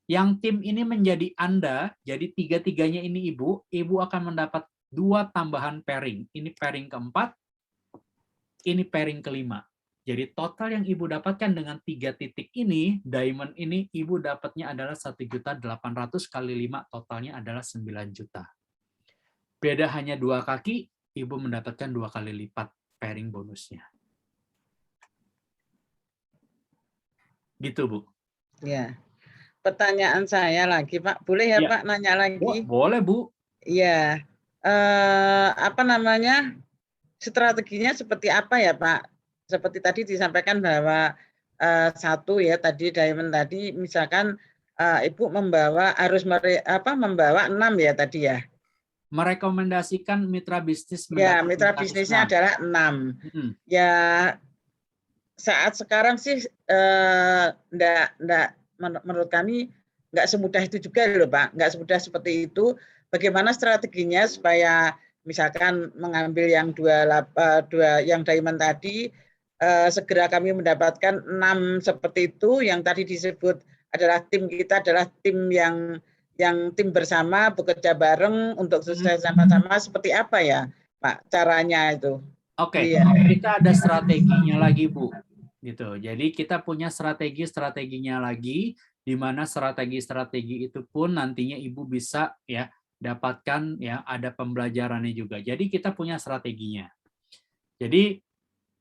yang tim ini menjadi Anda, jadi 3-3-nya ini Ibu akan mendapat 2 tambahan pairing. Ini pairing keempat, ini pairing kelima. Jadi total yang Ibu dapatkan dengan 3 titik ini, diamond ini, Ibu dapatnya adalah 1.800.000 kali 5, totalnya adalah 9 juta. Beda hanya 2 kaki, Ibu mendapatkan 2 kali lipat pairing bonusnya. Gitu, Bu. Ya. Pertanyaan saya lagi, Pak. Boleh ya, Pak, nanya lagi? Boleh, Bu. Iya. Apa namanya? Strateginya seperti apa ya, Pak? Seperti tadi disampaikan bahwa 1 ya tadi diamond tadi, misalkan Ibu membawa 6 ya tadi ya. Merekomendasikan mitra bisnis. Ya, mitra bisnisnya adalah 6. Ya, saat sekarang sih menurut kami nggak semudah itu juga loh, Pak. Nggak semudah seperti itu. Bagaimana strateginya supaya misalkan mengambil yang 2 yang diamond tadi, segera kami mendapatkan 6 seperti itu, yang tadi disebut adalah tim kita adalah tim yang tim bersama, bekerja bareng untuk sukses sama-sama. Seperti apa ya, Pak, caranya itu? Oke, Iya. kita ada strateginya lagi, Bu. Gitu. Jadi kita punya strateginya lagi, di mana strategi itu pun nantinya Ibu bisa ya dapatkan, ya, ada pembelajarannya juga. Jadi kita punya strateginya. Jadi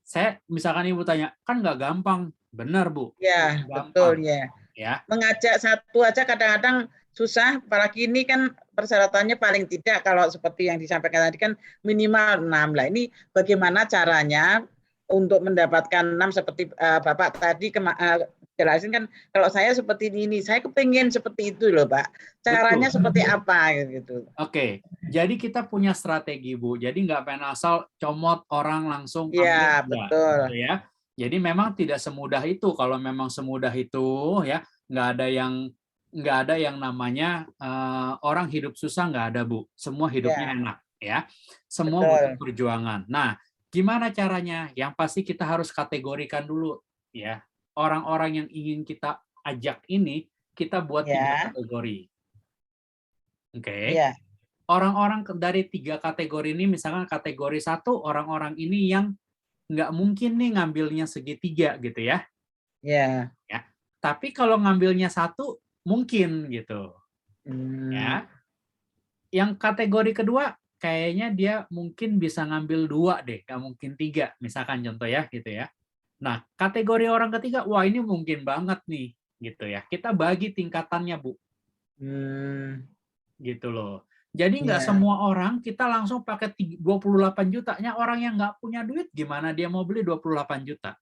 saya misalkan Ibu tanya, kan nggak gampang. Benar, Bu. Ya, betul ya. Ya. Mengajak 1 aja kadang-kadang susah, apalagi ini kan persyaratannya paling tidak kalau seperti yang disampaikan tadi kan minimal 6. Lah ini bagaimana caranya untuk mendapatkan 6 seperti Bapak tadi jelasin kan, kalau saya seperti ini, saya kepingin seperti itu loh, Pak. Caranya seperti apa gitu. Oke, jadi kita punya strategi, Bu. Jadi nggak pengen asal comot orang langsung. Iya, betul. Gitu ya. Jadi memang tidak semudah itu. Kalau memang semudah itu, ya nggak ada yang namanya orang hidup susah, nggak ada, Bu. Semua hidupnya enak, ya. Semua butuh perjuangan. Nah, gimana caranya? Yang pasti kita harus kategorikan dulu, ya. Orang-orang yang ingin kita ajak ini, kita buat 3 kategori. Oke. Orang-orang dari 3 kategori ini, misalkan kategori 1, orang-orang ini yang nggak mungkin nih ngambilnya segitiga gitu ya. Ya. Tapi kalau ngambilnya 1, mungkin gitu Hmm. ya. Yang kategori kedua kayaknya dia mungkin bisa ngambil 2 deh, nggak mungkin 3 misalkan contoh ya gitu ya. Nah, kategori orang ketiga, wah ini mungkin banget nih gitu ya. Kita bagi tingkatannya, Bu. Gitu loh. Jadi nggak Ya. semua orang kita langsung pakai 28 jutanya. Orang yang nggak punya duit gimana dia mau beli 28 juta?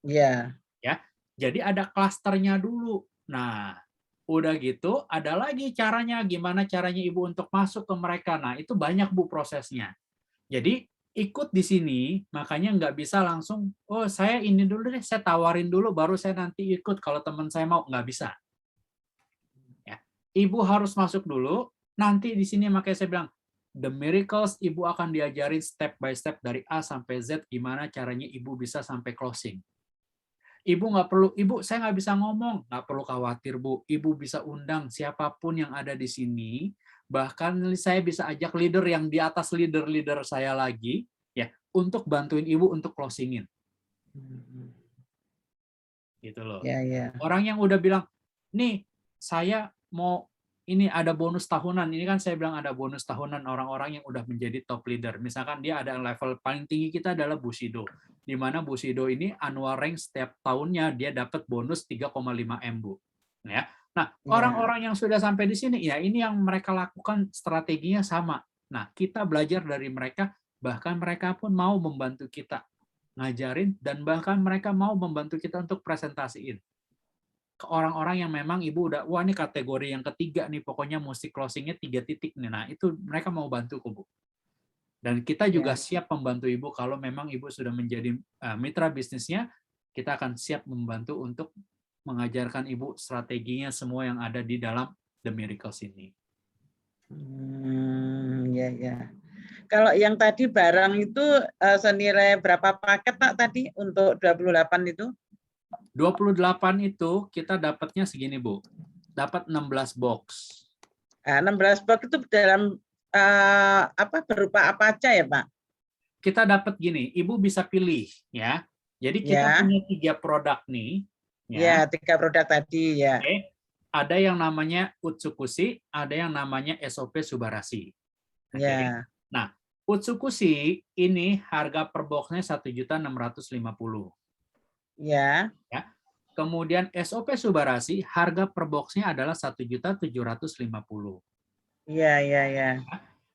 Ya. Ya. Jadi ada klasternya dulu. Nah, udah gitu ada lagi caranya, gimana caranya Ibu untuk masuk ke mereka. Nah, itu banyak Bu prosesnya. Jadi ikut di sini, makanya nggak bisa langsung, oh saya ini dulu deh, saya tawarin dulu, baru saya nanti ikut kalau teman saya mau. Nggak bisa. Ya. Ibu harus masuk dulu, nanti di sini makanya saya bilang, The Miracles, Ibu akan diajarin step by step dari A sampai Z, gimana caranya Ibu bisa sampai closing. Ibu nggak perlu, Ibu saya nggak bisa ngomong, nggak perlu khawatir Bu. Ibu bisa undang siapapun yang ada di sini, bahkan saya bisa ajak leader yang di atas leader saya lagi, ya, untuk bantuin Ibu untuk closingin. Gitu loh. Ya, ya. Orang yang udah bilang, nih saya mau ini ada bonus tahunan. Ini kan saya bilang ada bonus tahunan orang-orang yang udah menjadi top leader. Misalkan dia ada level paling tinggi kita adalah Bushido. Di mana Bushido ini annual rank setiap tahunnya dia dapat bonus 3,5 M, Bu. Ya. Nah, orang-orang yang sudah sampai di sini ya ini yang mereka lakukan strateginya sama. Nah, kita belajar dari mereka, bahkan mereka pun mau membantu kita ngajarin dan bahkan mereka mau membantu kita untuk presentasiin ke orang-orang yang memang Ibu udah, wah ini kategori yang ketiga nih, pokoknya musik closingnya 3 titik nih. Nah, itu mereka mau bantu kok, Bu. Dan kita juga siap membantu Ibu kalau memang Ibu sudah menjadi mitra bisnisnya, kita akan siap membantu untuk mengajarkan Ibu strateginya semua yang ada di dalam The Miracles ini. Ya, ya. Kalau yang tadi barang itu senilai berapa paket Pak tadi untuk 28 itu? 28 itu kita dapatnya segini, Bu. Dapat 16 box. Nah, 16 box itu dalam berupa apa aja ya, Pak? Kita dapat gini, Ibu bisa pilih ya. Jadi kita punya 3 produk nih. Ya, 3 produk tadi ya. Oke. Ada yang namanya Utsukushi, ada yang namanya SOP Subarashi. Oke. Ya. Nah, Utsukushi ini harga per boxnya 1.650.000. Ya. Ya. Kemudian SOP Subarashi harga per boxnya adalah 1.750.000. Iya, iya, ya.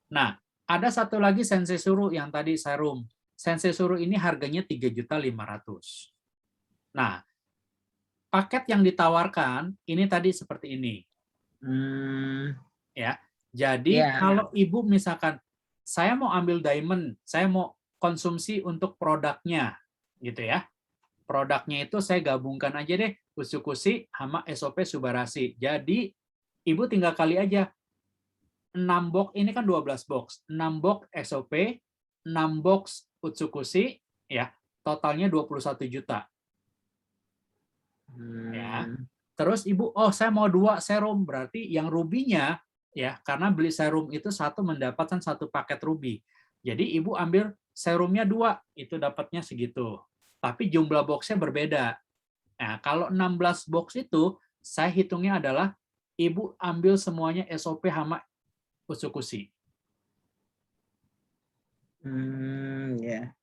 Nah, ada satu lagi Sensei Suru yang tadi serum. Sensei Suru ini harganya 3.500.000. Nah, paket yang ditawarkan ini tadi seperti ini. Ya. Jadi kalau Ibu misalkan saya mau ambil diamond, saya mau konsumsi untuk produknya gitu ya. Produknya itu saya gabungkan aja deh Utsukushi sama SOP Subarashi. Jadi Ibu tinggal kali aja 6 box, ini kan 12 box. 6 box SOP, 6 box Utsukushi, ya, totalnya 21 juta. Ya. Terus Ibu, oh saya mau 2 serum, berarti yang rubinya, ya, karena beli serum itu satu mendapatkan 1 paket ruby. Jadi Ibu ambil serumnya 2, itu dapatnya segitu. Tapi jumlah boxnya berbeda. Nah, kalau 16 box itu, saya hitungnya adalah Ibu ambil semuanya SOP sama Utsukushi. Ya.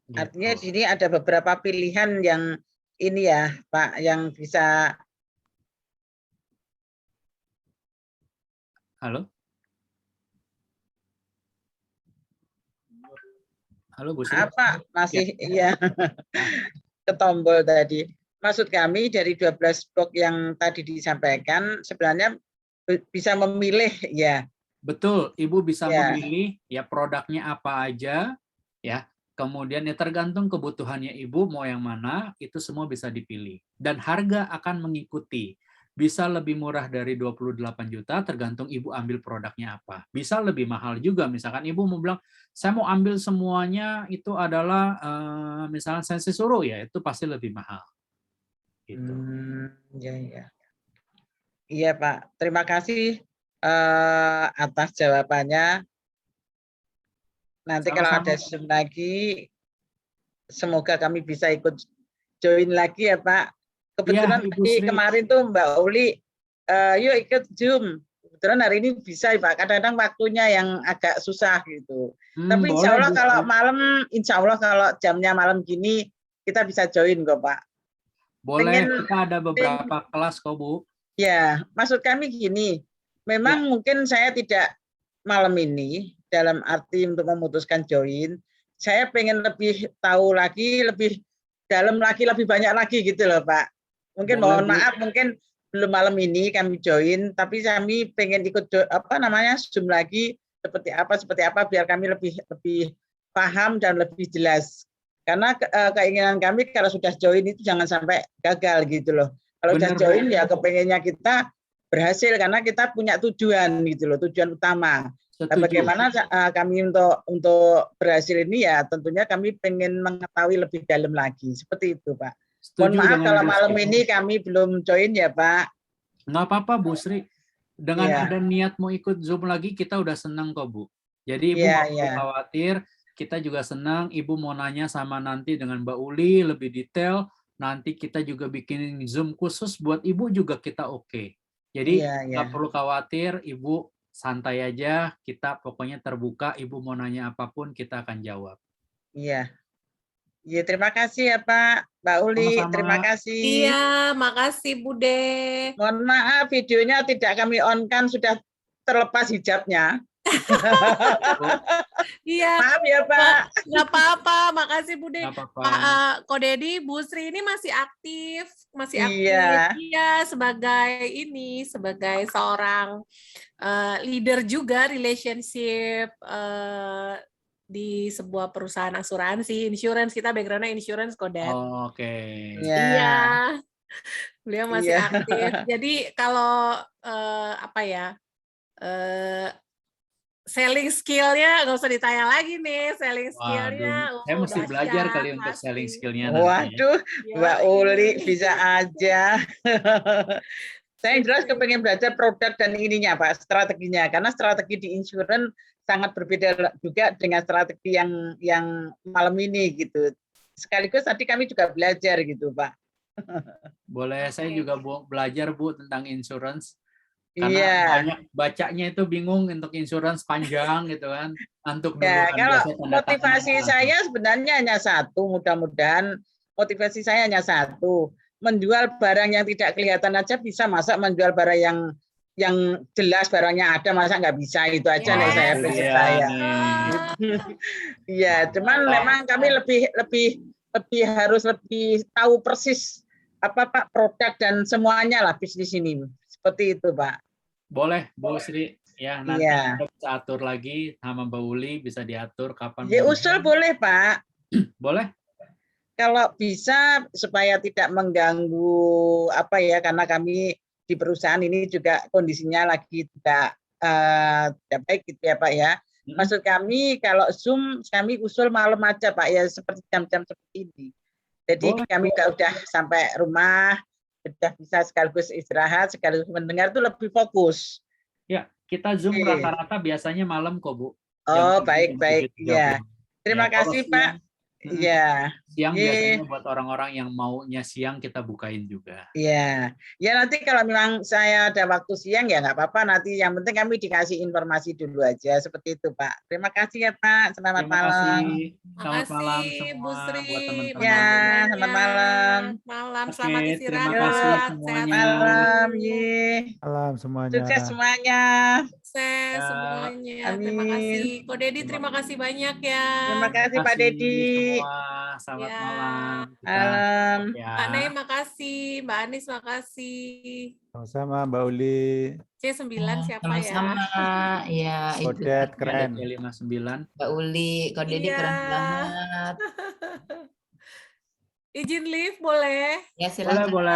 Gitu. Artinya di sini ada beberapa pilihan yang ini ya, Pak, yang bisa. Halo? Halo, Bu Sri. Apa masih ya. Ke tombol tadi. Maksud kami dari 12 box yang tadi disampaikan sebenarnya bisa memilih ya. Betul, Ibu bisa memilih ya produknya apa aja ya. Kemudian ya tergantung kebutuhannya Ibu mau yang mana, itu semua bisa dipilih. Dan harga akan mengikuti. Bisa lebih murah dari 28 juta tergantung Ibu ambil produknya apa. Bisa lebih mahal juga, misalkan Ibu mau bilang saya mau ambil semuanya itu adalah misalnya Sensei Suru ya, itu pasti lebih mahal. Gitu. Ya. Iya, Pak. Terima kasih atas jawabannya. Nanti kalau ada Zoom lagi, semoga kami bisa ikut join lagi ya, Pak, Kebetulan Ibu tadi Sri. kemarin tuh Mbak Uli, yuk ikut Zoom. Kebetulan hari ini bisa Pak, kadang-kadang waktunya yang agak susah gitu. Tapi insya Boleh, Allah Bu kalau Sri. malam, insya Allah kalau jamnya malam gini, kita bisa join kok Pak. Boleh, Pengen- kita ada beberapa kelas kok, Bu. Ya, maksud kami gini, memang mungkin saya tidak malam ini dalam arti untuk memutuskan join. Saya pengen lebih tahu lagi, lebih dalam lagi, lebih banyak lagi gitu loh Pak. Mungkin Boleh, mohon Bu. maaf, mungkin belum malam ini kami join, tapi kami pengen ikut Zoom lagi seperti apa biar kami lebih paham dan lebih jelas. Karena keinginan kami kalau sudah join itu jangan sampai gagal gitu loh. Kalau sudah Benar, Bu. join ya kepengennya kita berhasil karena kita punya tujuan gitu loh, tujuan utama. Nah, Setuju. bagaimana kami untuk berhasil ini ya tentunya kami pengen mengetahui lebih dalam lagi seperti itu Pak. Mohon Setuju maaf dengan kalau Bu malam Sri. ini kami belum join ya Pak. Nggak apa-apa, Bu Sri. Dengan Iya. ada niat mau ikut Zoom lagi, kita udah senang kok, Bu. Jadi Ibu Iya, nggak perlu iya. khawatir. Kita juga senang. Ibu mau nanya sama nanti dengan Mbak Uli lebih detail. Nanti kita juga bikin Zoom khusus buat Ibu juga kita oke. Jadi Iya, iya. nggak perlu khawatir. Ibu santai aja. Kita pokoknya terbuka. Ibu mau nanya apapun, kita akan jawab. Iya. Iya, terima kasih ya Pak. Mbak Uli, Sama-sama. terima kasih. Iya, makasih Bude. Mohon maaf videonya tidak kami on-kan, sudah terlepas hijabnya. Iya, Maaf ya Pak. nggak apa-apa. Makasih Bude. Nggak apa-apa. Ko Dedi, Bu Sri ini masih aktif, Iya. Iya, sebagai seorang leader juga relationship di sebuah perusahaan asuransi, insurance. Kita background-nya insurance kok, Dad. Oh, oke. Iya. Beliau masih Iya. aktif. Jadi kalau selling skill-nya nggak usah ditanya lagi nih, selling skill-nya. Waduh, saya mesti belajar dahsyat, kali untuk pasti. selling skill-nya nanti. Waduh, Mbak Yoi. Uli bisa aja. Saya jelas kepengen belajar produk dan ininya Pak, strateginya. Karena strategi di insurance sangat berbeda juga dengan strategi yang malam ini gitu. Sekaligus tadi kami juga belajar gitu Pak. Boleh, saya Oke. juga belajar Bu tentang insurance. Karena Iya. banyak bacanya itu bingung untuk insurance panjang gitu kan. Antuk Ya, duluan kalau biasa tanda motivasi tangan. saya sebenarnya hanya satu, mudah-mudahan motivasi saya hanya satu, menjual barang yang tidak kelihatan aja bisa, masa menjual barang yang jelas barangnya ada, masa nggak bisa, itu aja nih saya Itu prinsip dia saya. nih. Iya, cuman memang kami lebih harus lebih tahu persis apa Pak produk dan semuanya lah bisnis ini, seperti itu Pak. Boleh Bu Sri, ya nanti Iya. kita bisa atur lagi sama Mbak Uli, bisa diatur kapan. Ya mau. usul boleh Pak. Boleh? Kalau bisa supaya tidak mengganggu karena kami di perusahaan ini juga kondisinya lagi tidak baik gitu ya Pak ya. Maksud kami kalau Zoom kami usul malam aja Pak ya, seperti jam-jam seperti ini. Jadi Boleh. kami kalau udah sampai rumah sudah bisa sekaligus istirahat, sekaligus mendengar itu lebih fokus. Ya, kita Zoom Oke. rata-rata biasanya malam kok Bu. Oh, Jam 7, baik-baik, jam 7.30. ya. Terima Ya, kalau kasih siang, Pak. Iya. siang Iya. biasanya buat orang-orang yang maunya siang kita bukain juga. Iya, ya nanti kalau memang saya ada waktu siang ya nggak apa-apa, nanti yang penting kami dikasih informasi dulu aja seperti itu Pak. Terima kasih ya Pak, selamat Terima malam. kasih. Selamat malam Makasih, semua Bu Sri. buat teman-teman. Ya, Makasih selamat banyak. malam. Malam, Oke, selamat terima istirahat. kasih Sehat semuanya. Malam, selalu. ye. Salam semuanya. Sukses semuanya. Sukses Ya. semuanya. Terima Amin. kasih. Ko Dedi, terima kasih banyak ya. Terima kasih Pak Terima kasih Dedi. semua. Selamat Ya. malam. Kita Malam. tutup ya. Mbak Nay, makasih. Mbak Anis, makasih. Sama-sama Mbak Uli. C9 siapa ya? Sama-sama, ya itu Odet keren. C59. Mbak Uli, kok Dedi Iya. keren banget. Izin live boleh? Ya silakan. Boleh.